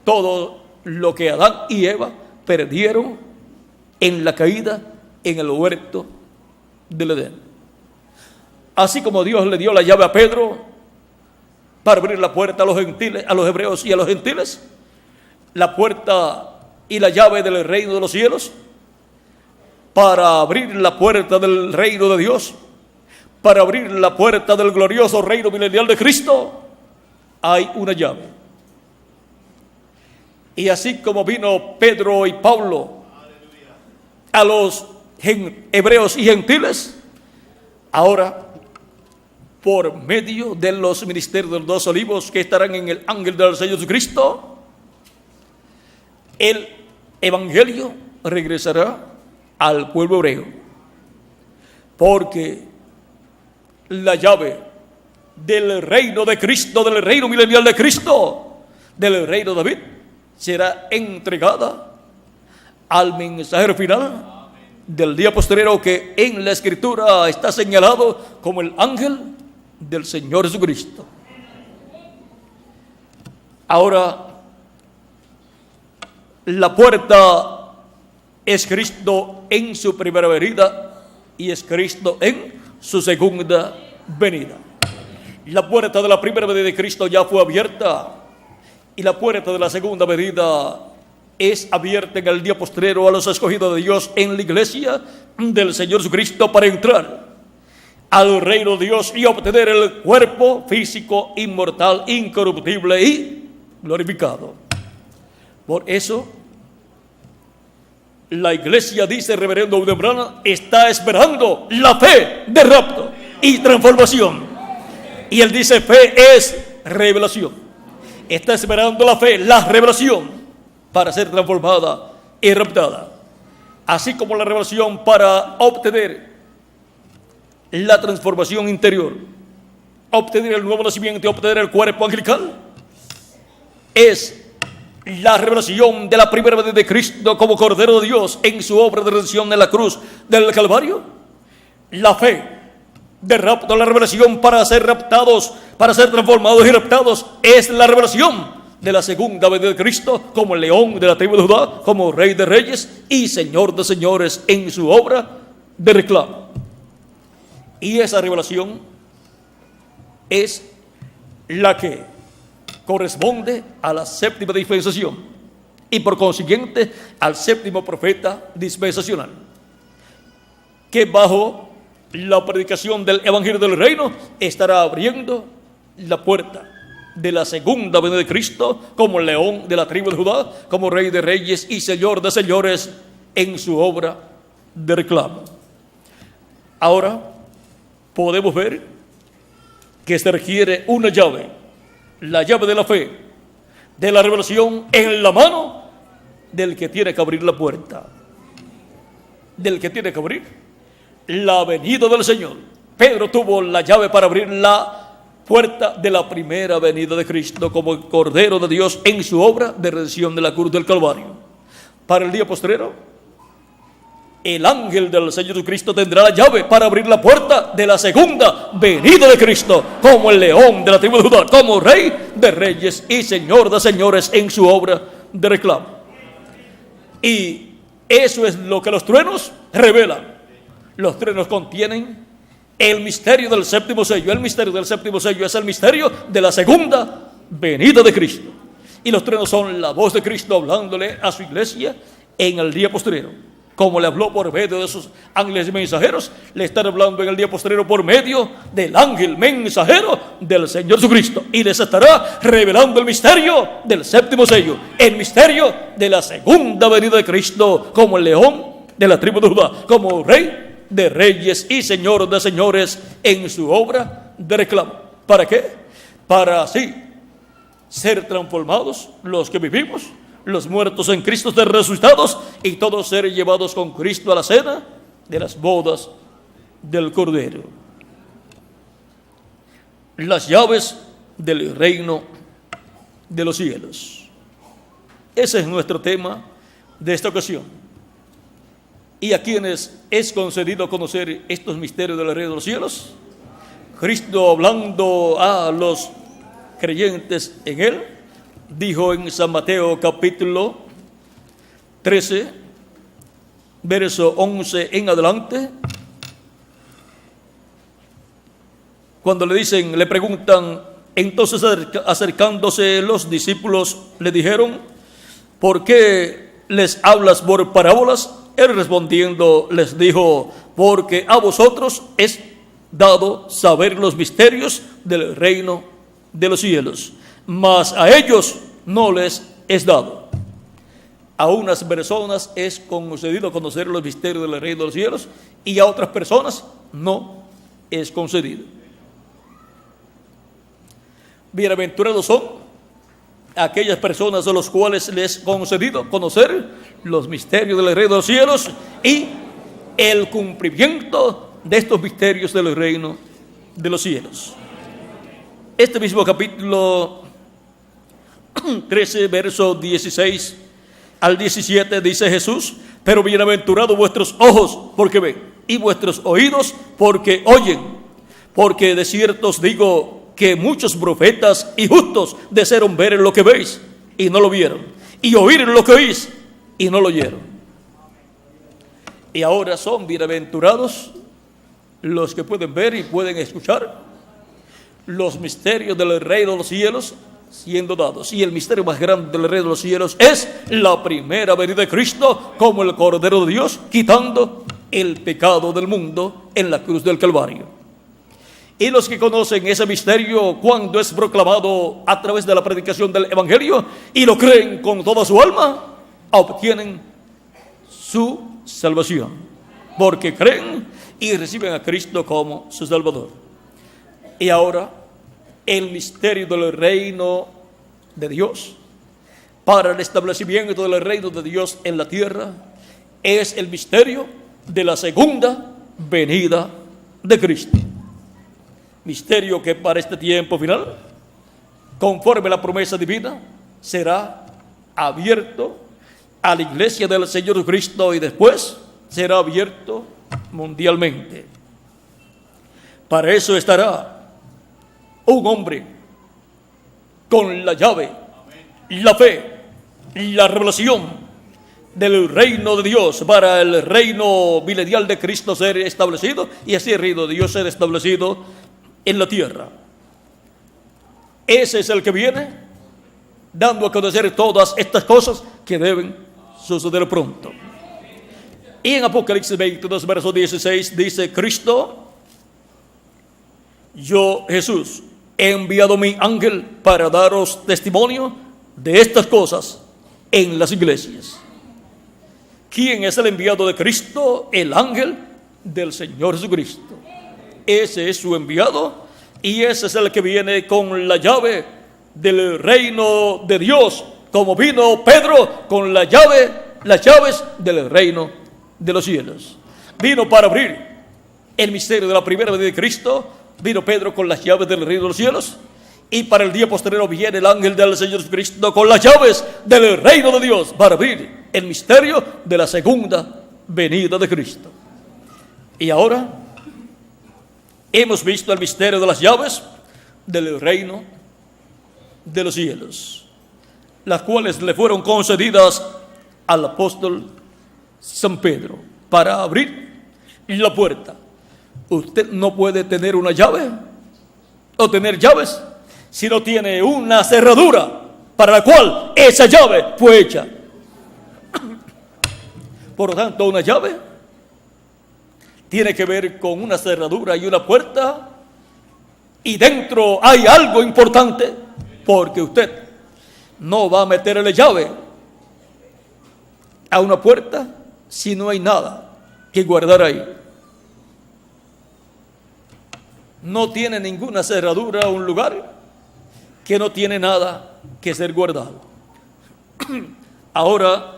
todo lo que Adán y Eva perdieron en la caída en el huerto del Edén. Así como Dios le dio la llave a Pedro para abrir la puerta a los gentiles, a los hebreos y a los gentiles, la puerta y la llave del reino de los cielos, para abrir la puerta del reino de Dios, para abrir la puerta del glorioso reino milenial de Cristo, hay una llave. Y así como vino Pedro y Pablo a los hebreos y gentiles, ahora por medio de los ministerios de los 2 olivos que estarán en el ángel del Señor Jesucristo, el evangelio regresará al pueblo hebreo, porque la llave del reino de Cristo, del reino milenial de Cristo, del reino de David, será entregada al mensajero final del día postrero, que en la Escritura está señalado como el ángel del Señor Jesucristo. Ahora, la puerta es Cristo en su primera venida y es Cristo en su segunda venida. La puerta de la primera venida de Cristo ya fue abierta, y la puerta de la segunda venida es abierta en el día postrero a los escogidos de Dios en la iglesia del Señor Jesucristo, para entrar al reino de Dios y obtener el cuerpo físico, inmortal, incorruptible y glorificado. Por eso la iglesia, dice el reverendo Udembrana, está esperando la fe de rapto y transformación. Y él dice: fe es revelación. Está esperando la fe, la revelación, para ser transformada y raptada. Así como la revelación para obtener la transformación interior, obtener el nuevo nacimiento y obtener el cuerpo angelical, es la revelación de la primera venida de Cristo como Cordero de Dios en su obra de redención en la cruz del Calvario. La fe de rapto, la revelación para ser raptados, para ser transformados y raptados, es la revelación de la segunda venida de Cristo como el león de la tribu de Judá, como Rey de reyes y Señor de señores en su obra de reclamo. Y esa revelación es la que corresponde a la séptima dispensación y por consiguiente al séptimo profeta dispensacional, que bajo la predicación del evangelio del reino estará abriendo la puerta de la segunda venida de Cristo como león de la tribu de Judá, como Rey de reyes y Señor de señores en su obra de reclamo. Ahora podemos ver que se requiere una llave, la llave de la fe, de la revelación, en la mano del que tiene que abrir la puerta, del que tiene que abrir la venida del Señor. Pedro tuvo la llave para abrir la puerta de la primera venida de Cristo como el Cordero de Dios en su obra de redención de la cruz del Calvario. Para el día postrero, el ángel del Señor Jesucristo tendrá la llave para abrir la puerta de la segunda venida de Cristo como el león de la tribu de Judá, como Rey de reyes y Señor de señores en su obra de reclamo. Y eso es lo que los truenos revelan. Los truenos contienen El misterio del séptimo sello. El misterio del séptimo sello es el misterio de la segunda venida de Cristo. Y los truenos son la voz de Cristo hablándole a su iglesia en el día postrero. Como le habló por medio de sus ángeles mensajeros, le están hablando en el día postrero por medio del ángel mensajero del Señor Jesucristo. Y les estará revelando el misterio del séptimo sello, el misterio de la segunda venida de Cristo, como el león de la tribu de Judá, como rey de reyes y señor de señores en su obra de reclamo. ¿Para qué? Para así ser transformados los que vivimos, los muertos en Cristo ser resucitados y todos ser llevados con Cristo a la cena de las bodas del Cordero. Las llaves del reino de los cielos. Ese es nuestro tema de esta ocasión. ¿Y a quienes es concedido conocer estos misterios del reino de los cielos? Cristo, hablando a los creyentes en él, dijo en San Mateo capítulo 13, verso 11 en adelante, cuando le preguntan, entonces acercándose los discípulos le dijeron, ¿por qué les hablas por parábolas? Él respondiendo les dijo, porque a vosotros es dado saber los misterios del reino de los cielos, mas a ellos no les es dado. A unas personas es concedido conocer los misterios del reino de los cielos y a otras personas no es concedido. Bienaventurados son aquellas personas a las cuales les es concedido conocer los misterios del reino de los cielos y el cumplimiento de estos misterios del reino de los cielos. Este mismo capítulo 13, verso 16 al 17 dice Jesús, pero bienaventurados vuestros ojos porque ven y vuestros oídos porque oyen, porque de cierto os digo que muchos profetas y justos desearon ver lo que veis y no lo vieron, y oír lo que oís y no lo oyeron. Y ahora son bienaventurados los que pueden ver y pueden escuchar los misterios del reino de los cielos siendo dados. Y el misterio más grande del reino de los cielos es la primera venida de Cristo como el Cordero de Dios, quitando el pecado del mundo en la cruz del Calvario. Y los que conocen ese misterio cuando es proclamado a través de la predicación del Evangelio y lo creen con toda su alma, obtienen su salvación, porque creen y reciben a Cristo como su Salvador. Y ahora, el misterio del reino de Dios, para el establecimiento del reino de Dios en la tierra, es el misterio de la segunda venida de Cristo. Misterio que para este tiempo final, conforme a la promesa divina, será abierto a la iglesia del Señor Cristo y después será abierto mundialmente. Para eso estará un hombre con la llave, la fe, la revelación del reino de Dios, para el reino milenial de Cristo ser establecido y así el reino de Dios ser establecido en la tierra. Ese es el que viene dando a conocer todas estas cosas que deben suceder pronto. Y en Apocalipsis 22, verso 16 dice Cristo, yo Jesús he enviado mi ángel para daros testimonio de estas cosas en las iglesias. ¿Quién es el enviado de Cristo? El ángel del Señor Jesucristo. Ese es su enviado y ese es el que viene con la llave del reino de Dios, como vino Pedro con las llaves del reino de los cielos. Vino para abrir el misterio de la primera venida de Cristo. Vino Pedro con las llaves del reino de los cielos y para el día posterior viene el ángel del Señor Jesucristo con las llaves del reino de Dios para abrir el misterio de la segunda venida de Cristo. Y ahora hemos visto el misterio de las llaves del reino de los cielos, las cuales le fueron concedidas al apóstol San Pedro para abrir la puerta Usted no puede tener una llave o tener llaves si no tiene una cerradura para la cual esa llave fue hecha. Por lo tanto, una llave tiene que ver con una cerradura y una puerta, y dentro hay algo importante, porque usted no va a meterle llave a una puerta si no hay nada que guardar ahí. No tiene ninguna cerradura un lugar que no tiene nada que ser guardado. Ahora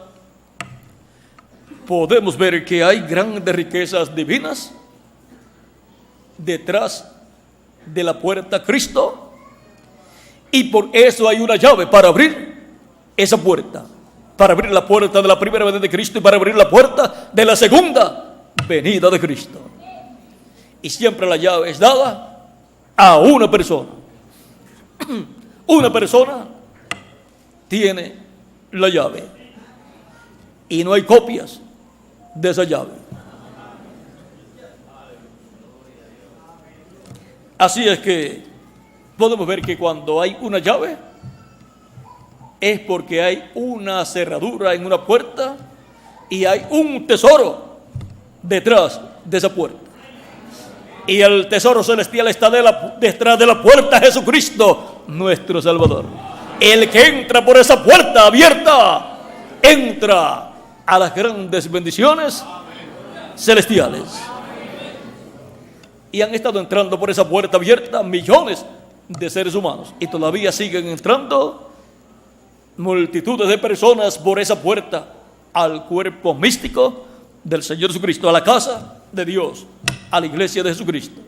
podemos ver que hay grandes riquezas divinas detrás de la puerta Cristo, y por eso hay una llave para abrir esa puerta, para abrir la puerta de la primera venida de Cristo y para abrir la puerta de la segunda venida de Cristo. Y siempre la llave es dada a una persona. Una persona tiene la llave y no hay copias de esa llave. Así es que podemos ver que cuando hay una llave es porque hay una cerradura en una puerta y hay un tesoro detrás de esa puerta. Y el tesoro celestial está detrás de la puerta, Jesucristo, nuestro Salvador. El que entra por esa puerta abierta, entra a las grandes bendiciones celestiales. Y han estado entrando por esa puerta abierta millones de seres humanos. Y todavía siguen entrando multitudes de personas por esa puerta al cuerpo místico del Señor Jesucristo, a la casa de Dios, a la iglesia de Jesucristo.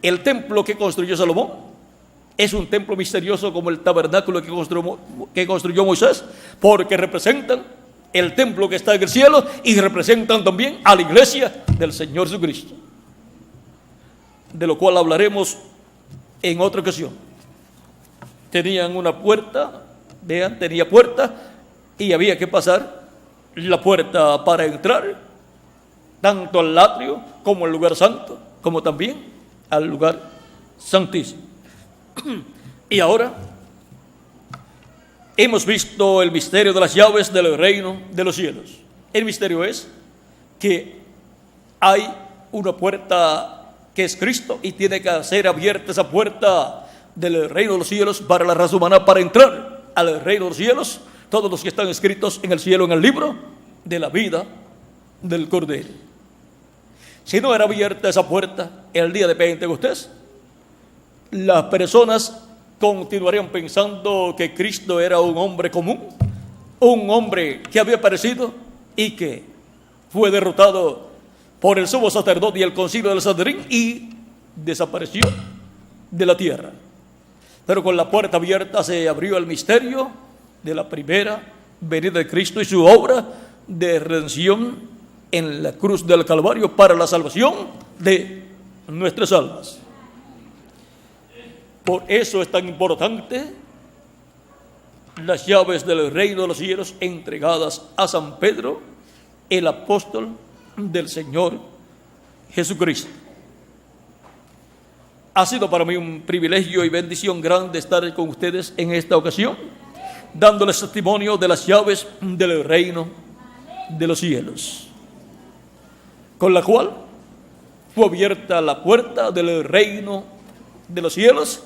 El templo que construyó Salomón es un templo misterioso como el tabernáculo que construyó Moisés, porque representan el templo que está en el cielo y representan también a la iglesia del Señor Jesucristo, de lo cual hablaremos en otra ocasión. Tenían una puerta, vean, tenía puerta y había que pasar la puerta para entrar tanto al atrio como al lugar santo, como también al lugar santísimo. Y ahora hemos visto el misterio de las llaves del reino de los cielos. El misterio es que hay una puerta que es Cristo y tiene que ser abierta esa puerta del reino de los cielos para la raza humana, para entrar al reino de los cielos, todos los que están escritos en el cielo en el libro de la vida del Cordero. Si no era abierta esa puerta el día de Pentecostés, las personas continuarían pensando que Cristo era un hombre común, un hombre que había aparecido y que fue derrotado por el sumo sacerdote y el concilio del Sanedrín y desapareció de la tierra. Pero con la puerta abierta se abrió el misterio de la primera venida de Cristo y su obra de redención en la cruz del Calvario para la salvación de nuestras almas. Por eso es tan importante las llaves del reino de los cielos entregadas a San Pedro, el apóstol del Señor Jesucristo. Ha sido para mí un privilegio y bendición grande estar con ustedes en esta ocasión, dándoles testimonio de las llaves del reino de los cielos, con la cual fue abierta la puerta del reino de los cielos,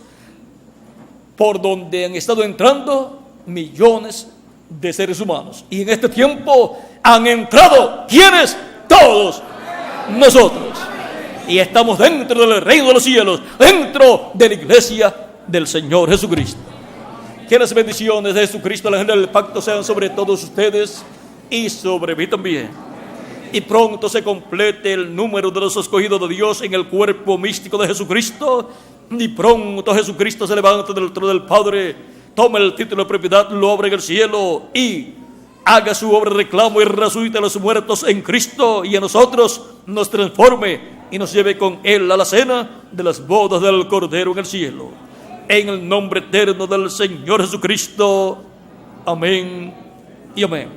por donde han estado entrando millones de seres humanos. Y en este tiempo han entrado, ¿quiénes? Todos nosotros. Y estamos dentro del reino de los cielos, dentro de la iglesia del Señor Jesucristo. Que las bendiciones de Jesucristo, el ángel del pacto, sean sobre todos ustedes y sobre mí también. Y pronto se complete el número de los escogidos de Dios en el cuerpo místico de Jesucristo. Y pronto Jesucristo se levanta del trono del Padre, toma el título de propiedad, lo abra en el cielo y haga su obra de reclamo y resucite a los muertos en Cristo, y a nosotros nos transforme y nos lleve con Él a la cena de las bodas del Cordero en el cielo. En el nombre eterno del Señor Jesucristo. Amén y amén.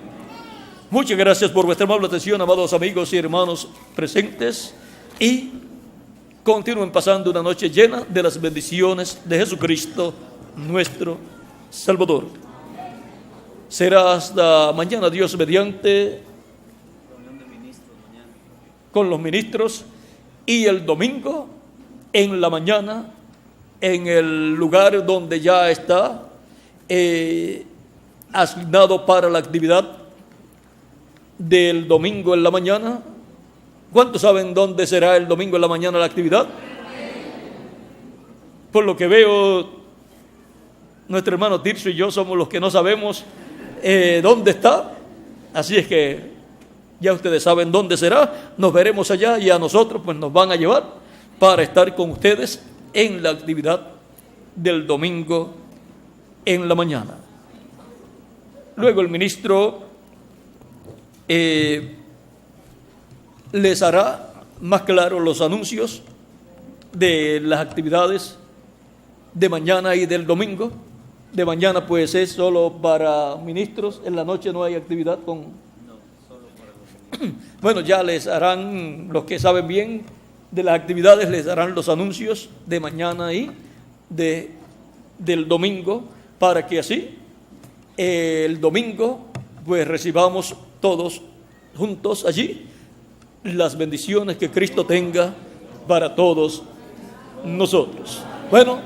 Muchas gracias por vuestra amable atención, amados amigos y hermanos presentes, y continúen pasando una noche llena de las bendiciones de Jesucristo, nuestro Salvador. Será hasta mañana, Dios mediante, con los ministros, y el domingo en la mañana en el lugar donde ya está asignado para la actividad del domingo en la mañana. ¿Cuántos saben dónde será el domingo en la mañana la actividad? Por lo que veo, nuestro hermano Tirso y yo somos los que no sabemos dónde está. Así es que ya ustedes saben dónde será. Nos veremos allá y a nosotros pues nos van a llevar para estar con ustedes en la actividad del domingo en la mañana. Luego el ministro les hará más claro los anuncios de las actividades de mañana y del domingo. De mañana pues es solo para ministros, en la noche no hay actividad con... Bueno, ya les harán, los que saben bien de las actividades, les darán los anuncios de mañana y del domingo, para que así el domingo pues recibamos todos juntos allí las bendiciones que Cristo tenga para todos nosotros. Bueno,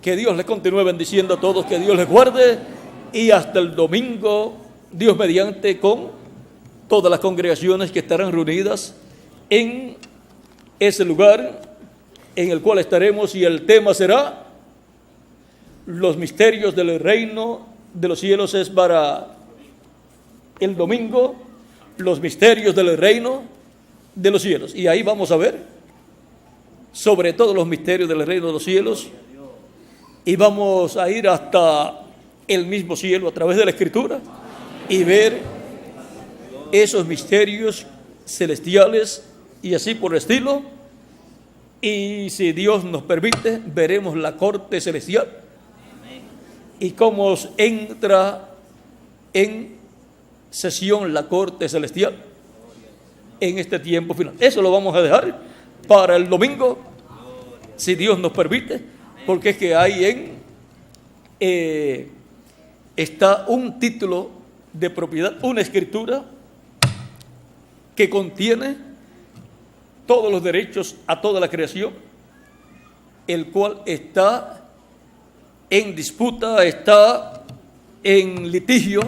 que Dios les continúe bendiciendo a todos, que Dios les guarde, y hasta el domingo, Dios mediante, con todas las congregaciones que estarán reunidas en ese lugar en el cual estaremos, y el tema será los misterios del reino de los cielos. Es para el domingo, los misterios del reino de los cielos, y ahí vamos a ver sobre todo los misterios del reino de los cielos, y vamos a ir hasta el mismo cielo a través de la Escritura y ver esos misterios celestiales y así por el estilo. Y si Dios nos permite, veremos la corte celestial y cómo entra en sesión la corte celestial en este tiempo final. Eso lo vamos a dejar para el domingo, si Dios nos permite, porque es que hay está un título de propiedad, una escritura que contiene todos los derechos a toda la creación, el cual está en disputa, está en litigio,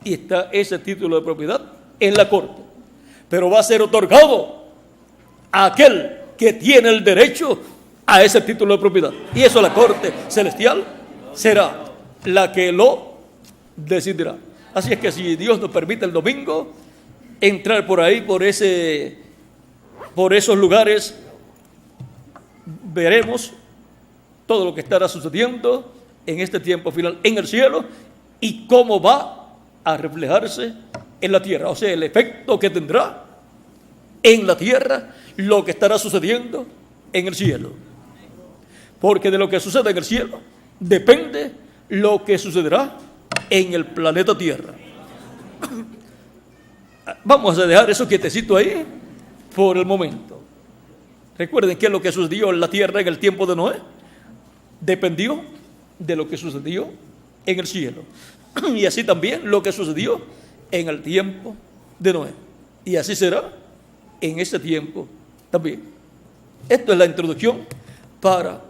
y está ese título de propiedad en la corte. Pero va a ser otorgado a aquel que tiene el derecho a ese título de propiedad. Y eso la corte celestial será la que lo decidirá. Así es que si Dios nos permite el domingo entrar por ahí, por esos lugares, veremos todo lo que estará sucediendo en este tiempo final en el cielo y cómo va a reflejarse en la tierra. O sea, el efecto que tendrá en la tierra lo que estará sucediendo en el cielo. Porque de lo que sucede en el cielo depende lo que sucederá en el planeta Tierra. Vamos a dejar eso quietecito ahí por el momento. Recuerden que lo que sucedió en la tierra en el tiempo de Noé dependió de lo que sucedió en el cielo. Y así también lo que sucedió en el tiempo de Noé. Y así será en ese tiempo también. Esto es la introducción para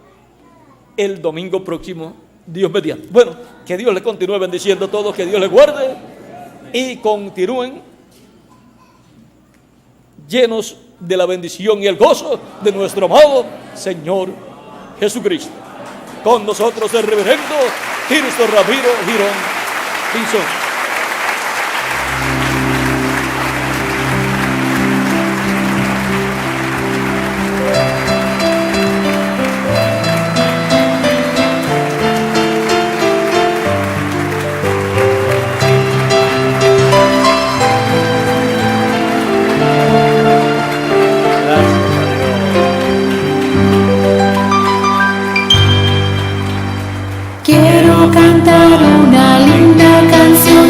el domingo próximo, Dios mediante. Bueno, que Dios les continúe bendiciendo a todos, que Dios les guarde y continúen llenos de la bendición y el gozo de nuestro amado Señor Jesucristo. Con nosotros el reverendo Tirso Ramiro Girón Pinzón. Quiero cantar una linda canción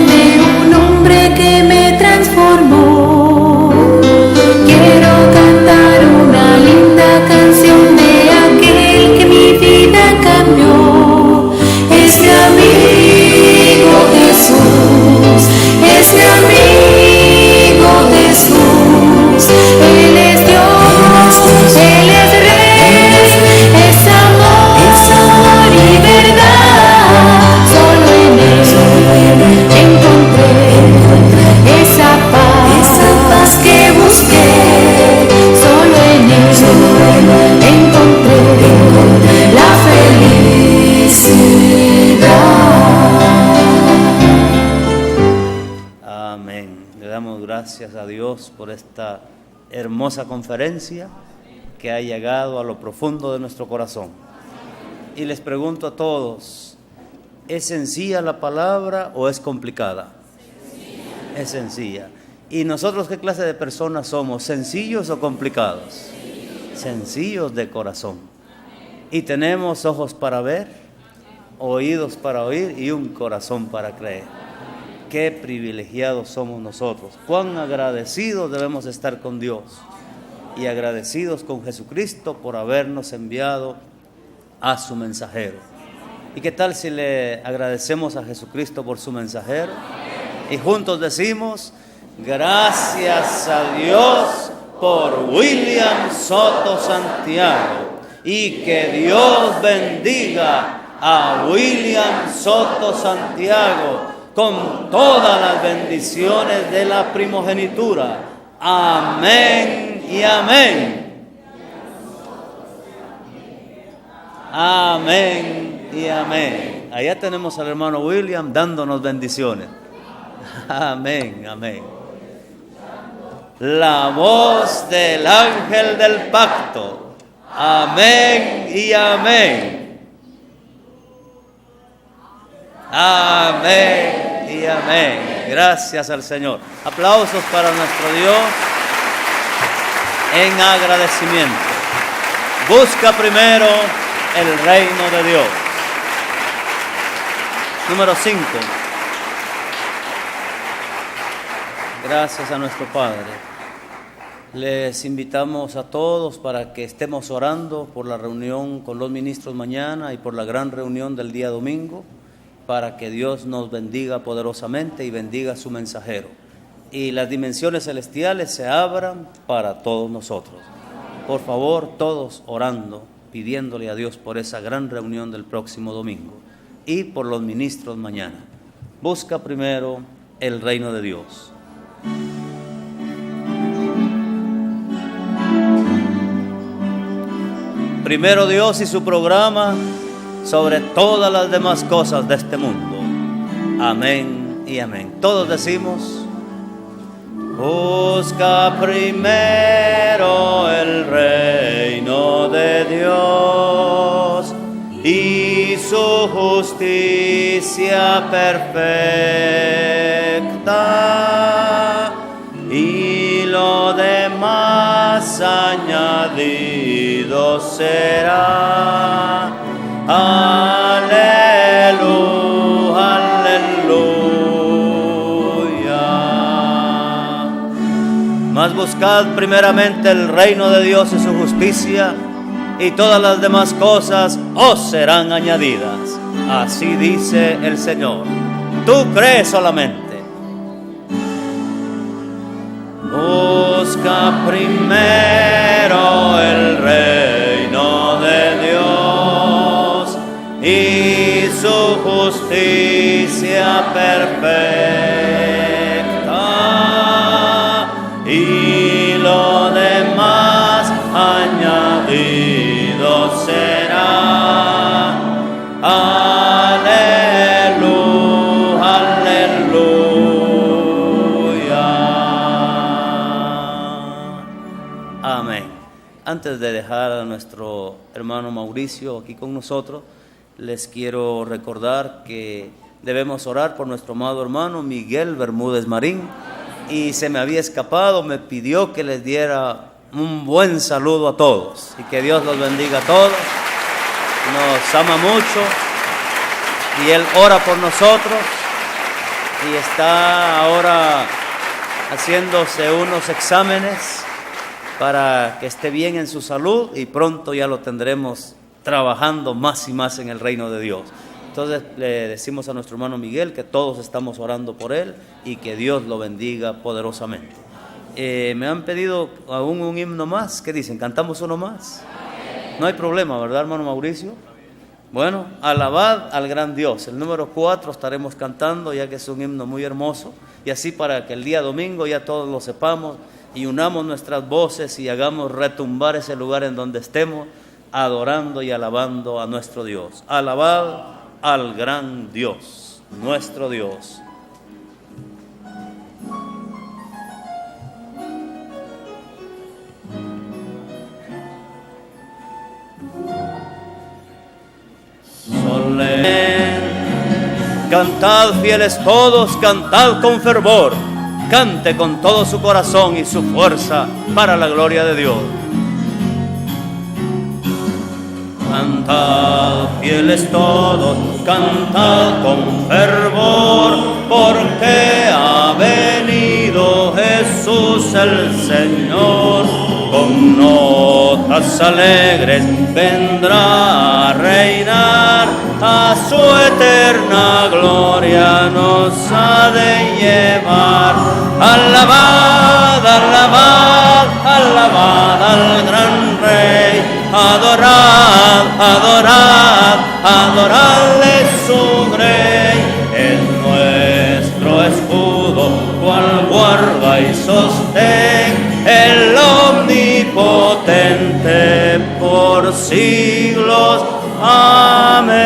Dios por esta hermosa conferencia que ha llegado a lo profundo de nuestro corazón. Y les pregunto a todos, ¿es sencilla la palabra o es complicada? Es sencilla. ¿Y nosotros qué clase de personas somos? ¿Sencillos o complicados? Sencillos de corazón. Y tenemos ojos para ver, oídos para oír y un corazón para creer. Qué privilegiados somos nosotros. Cuán agradecidos debemos estar con Dios y agradecidos con Jesucristo por habernos enviado a su mensajero. ¿Y qué tal si le agradecemos a Jesucristo por su mensajero? Y juntos decimos: gracias a Dios por William Soto Santiago, y que Dios bendiga a William Soto Santiago con todas las bendiciones de la primogenitura. Amén y amén. Amén y amén. Allá tenemos al hermano William dándonos bendiciones. Amén, amén. La voz del ángel del pacto. Amén y amén. Amén y amén. Gracias al Señor. Aplausos para nuestro Dios en agradecimiento. Busca primero el reino de Dios. Número 5. Gracias a nuestro Padre. Les invitamos a todos para que estemos orando por la reunión con los ministros mañana y por la gran reunión del día domingo, para que Dios nos bendiga poderosamente y bendiga a su mensajero. Y las dimensiones celestiales se abran para todos nosotros. Por favor, todos orando, pidiéndole a Dios por esa gran reunión del próximo domingo y por los ministros mañana. Busca primero el reino de Dios. Primero Dios y su programa sobre todas las demás cosas de este mundo. Amén y amén. Todos decimos: busca primero el reino de Dios y su justicia perfecta, y lo demás añadido será. Aleluya, aleluya. Mas buscad primeramente el reino de Dios y su justicia, y todas las demás cosas os serán añadidas. Así dice el Señor. Tú crees solamente. Busca primero el reino de Dios y su justicia perfecta, y lo demás añadido será. Aleluya, aleluya. Amén. Antes de dejar a nuestro hermano Mauricio aquí con nosotros, les quiero recordar que debemos orar por nuestro amado hermano Miguel Bermúdez Marín, y se me había escapado, me pidió que les diera un buen saludo a todos y que Dios los bendiga a todos. Nos ama mucho y él ora por nosotros, y está ahora haciéndose unos exámenes para que esté bien en su salud, y pronto ya lo tendremos trabajando más y más en el reino de Dios. Entonces le decimos a nuestro hermano Miguel que todos estamos orando por él y que Dios lo bendiga poderosamente. Me han pedido aún un himno más. ¿Qué dicen? ¿Cantamos uno más? No hay problema, ¿verdad, hermano Mauricio? Bueno, alabad al gran Dios. El número 4 estaremos cantando, ya que es un himno muy hermoso, y así para que el día domingo ya todos lo sepamos y unamos nuestras voces y hagamos retumbar ese lugar en donde estemos, adorando y alabando a nuestro Dios. Alabad al gran Dios, nuestro Dios. Cantad, fieles todos, cantad con fervor. Cante con todo su corazón y su fuerza para la gloria de Dios. Cantad, fieles todos, cantad con fervor, porque ha venido Jesús el Señor. Con notas alegres vendrá a reinar, a su eterna gloria nos ha de llevar. Alabad, alabad, alabad al gran Rey, adorad, adorad, adoradle su grey. Es nuestro escudo, cual guarda y sostén, el omnipotente por siglos. Amén.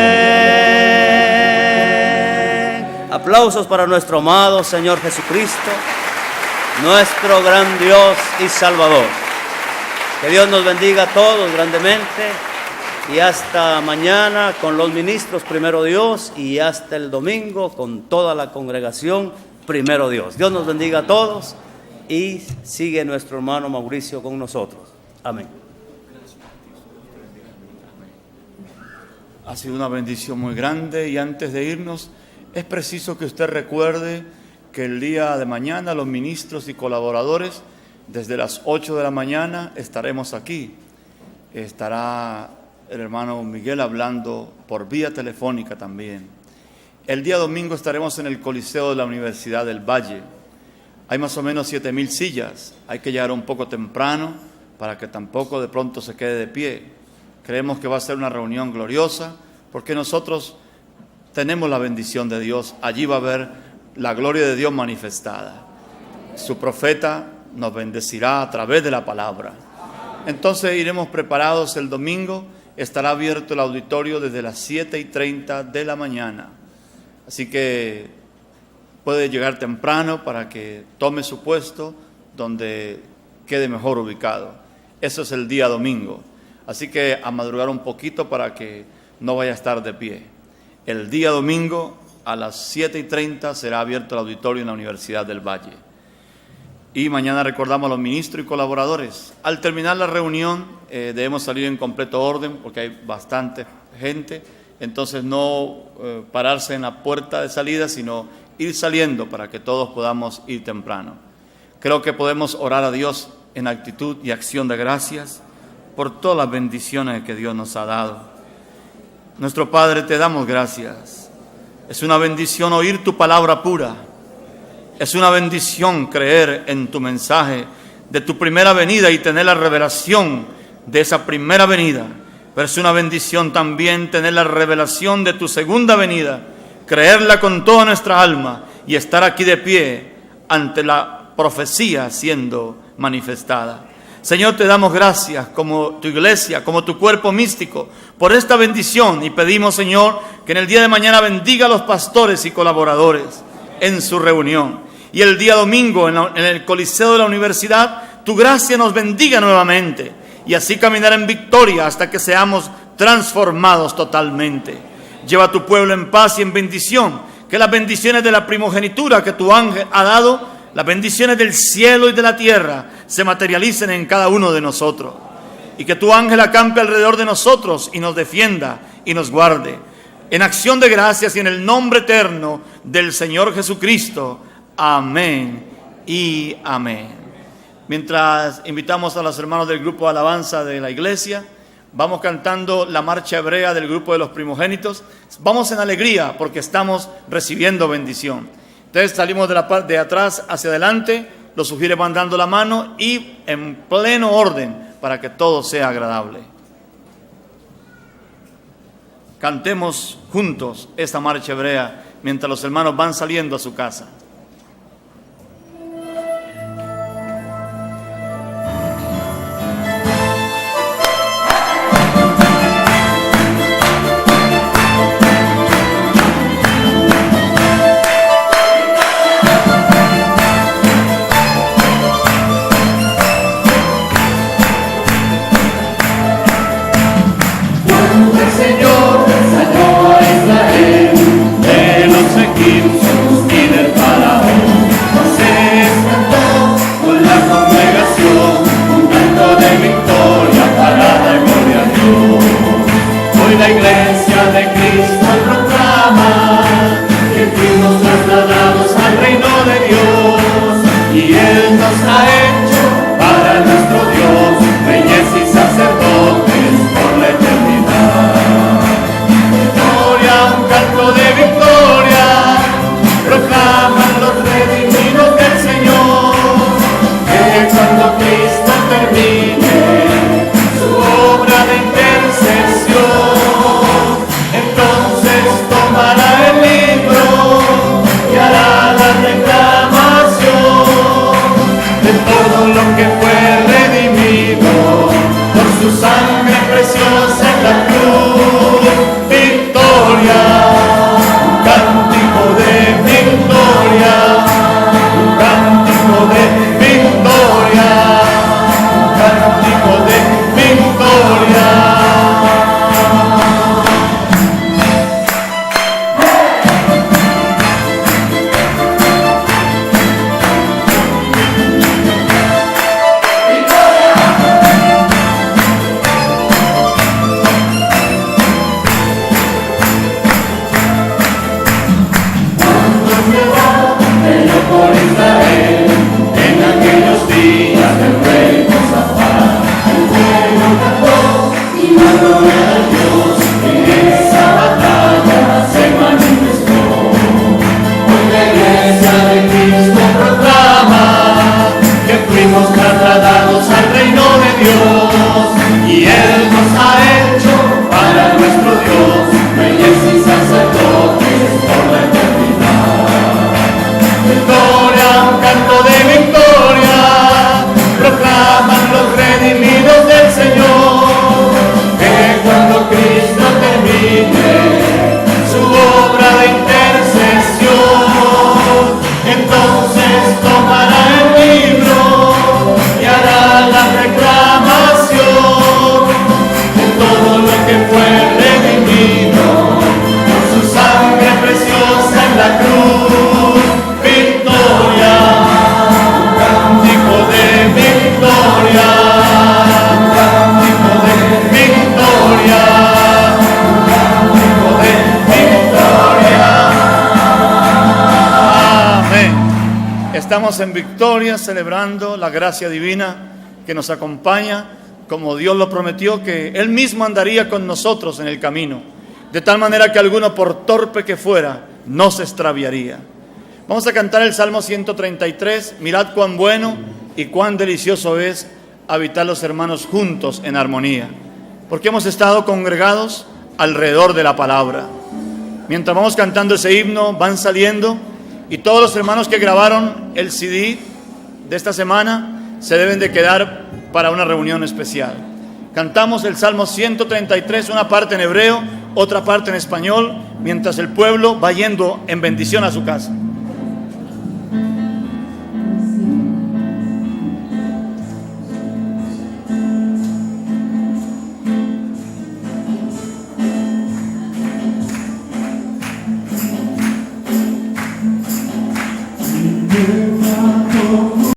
Aplausos para nuestro amado Señor Jesucristo, nuestro gran Dios y Salvador. Que Dios nos bendiga a todos grandemente y hasta mañana con los ministros, primero Dios, y hasta el domingo con toda la congregación, primero Dios. Dios nos bendiga a todos y sigue nuestro hermano Mauricio con nosotros. Amén. Ha sido una bendición muy grande y antes de irnos es preciso que usted recuerde que el día de mañana los ministros y colaboradores desde las 8 de la mañana estaremos aquí. Estará el hermano Miguel hablando por vía telefónica también. El día domingo estaremos en el Coliseo de la Universidad del Valle. Hay más o menos 7,000 sillas. Hay que llegar un poco temprano para que tampoco de pronto se quede de pie. Creemos que va a ser una reunión gloriosa porque nosotros tenemos la bendición de Dios. Allí va a haber la gloria de Dios manifestada. Su profeta nos bendecirá a través de la palabra. Entonces iremos preparados el domingo. Estará abierto el auditorio desde las 7:30 de la mañana. Así que puede llegar temprano para que tome su puesto donde quede mejor ubicado. Eso es el día domingo. Así que a madrugar un poquito para que no vaya a estar de pie. El día domingo a las 7:30 será abierto el auditorio en la Universidad del Valle. Y mañana recordamos a los ministros y colaboradores. Al terminar la reunión debemos salir en completo orden porque hay bastante gente. Entonces no pararse en la puerta de salida, sino ir saliendo para que todos podamos ir temprano. Creo que podemos orar a Dios en actitud y acción de gracias por todas las bendiciones que Dios nos ha dado. Nuestro Padre, te damos gracias. Es una bendición oír tu palabra pura. Es una bendición creer en tu mensaje de tu primera venida y tener la revelación de esa primera venida. Pero es una bendición también tener la revelación de tu segunda venida, creerla con toda nuestra alma y estar aquí de pie ante la profecía siendo manifestada. Señor, te damos gracias como tu iglesia, como tu cuerpo místico, por esta bendición y pedimos, Señor, que en el día de mañana bendiga a los pastores y colaboradores en su reunión. Y el día domingo en el Coliseo de la Universidad, tu gracia nos bendiga nuevamente y así caminar en victoria hasta que seamos transformados totalmente. Lleva a tu pueblo en paz y en bendición, que las bendiciones de la primogenitura que tu ángel ha dado, las bendiciones del cielo y de la tierra se materialicen en cada uno de nosotros. Y que tu ángel acampe alrededor de nosotros y nos defienda y nos guarde. En acción de gracias y en el nombre eterno del Señor Jesucristo. Amén y amén. Mientras invitamos a los hermanos del grupo de alabanza de la iglesia, vamos cantando la marcha hebrea del grupo de los primogénitos. Vamos en alegría porque estamos recibiendo bendición. Entonces salimos de la parte de atrás hacia adelante, los sugieres van dando la mano y en pleno orden para que todo sea agradable. Cantemos juntos esta marcha hebrea mientras los hermanos van saliendo a su casa. Señor, Señor Israel, de los preciosa en la cruz, victoria, un cántico de victoria, un cántico de victoria, un cántico de victoria. Estamos en victoria celebrando la gracia divina que nos acompaña, como Dios lo prometió, que Él mismo andaría con nosotros en el camino, de tal manera que alguno, por torpe que fuera, no se extraviaría. Vamos a cantar el Salmo 133, mirad cuán bueno y cuán delicioso es habitar los hermanos juntos en armonía, porque hemos estado congregados alrededor de la palabra. Mientras vamos cantando ese himno, van saliendo, y todos los hermanos que grabaron el CD de esta semana se deben de quedar para una reunión especial. Cantamos el Salmo 133, una parte en hebreo, otra parte en español, mientras el pueblo va yendo en bendición a su casa.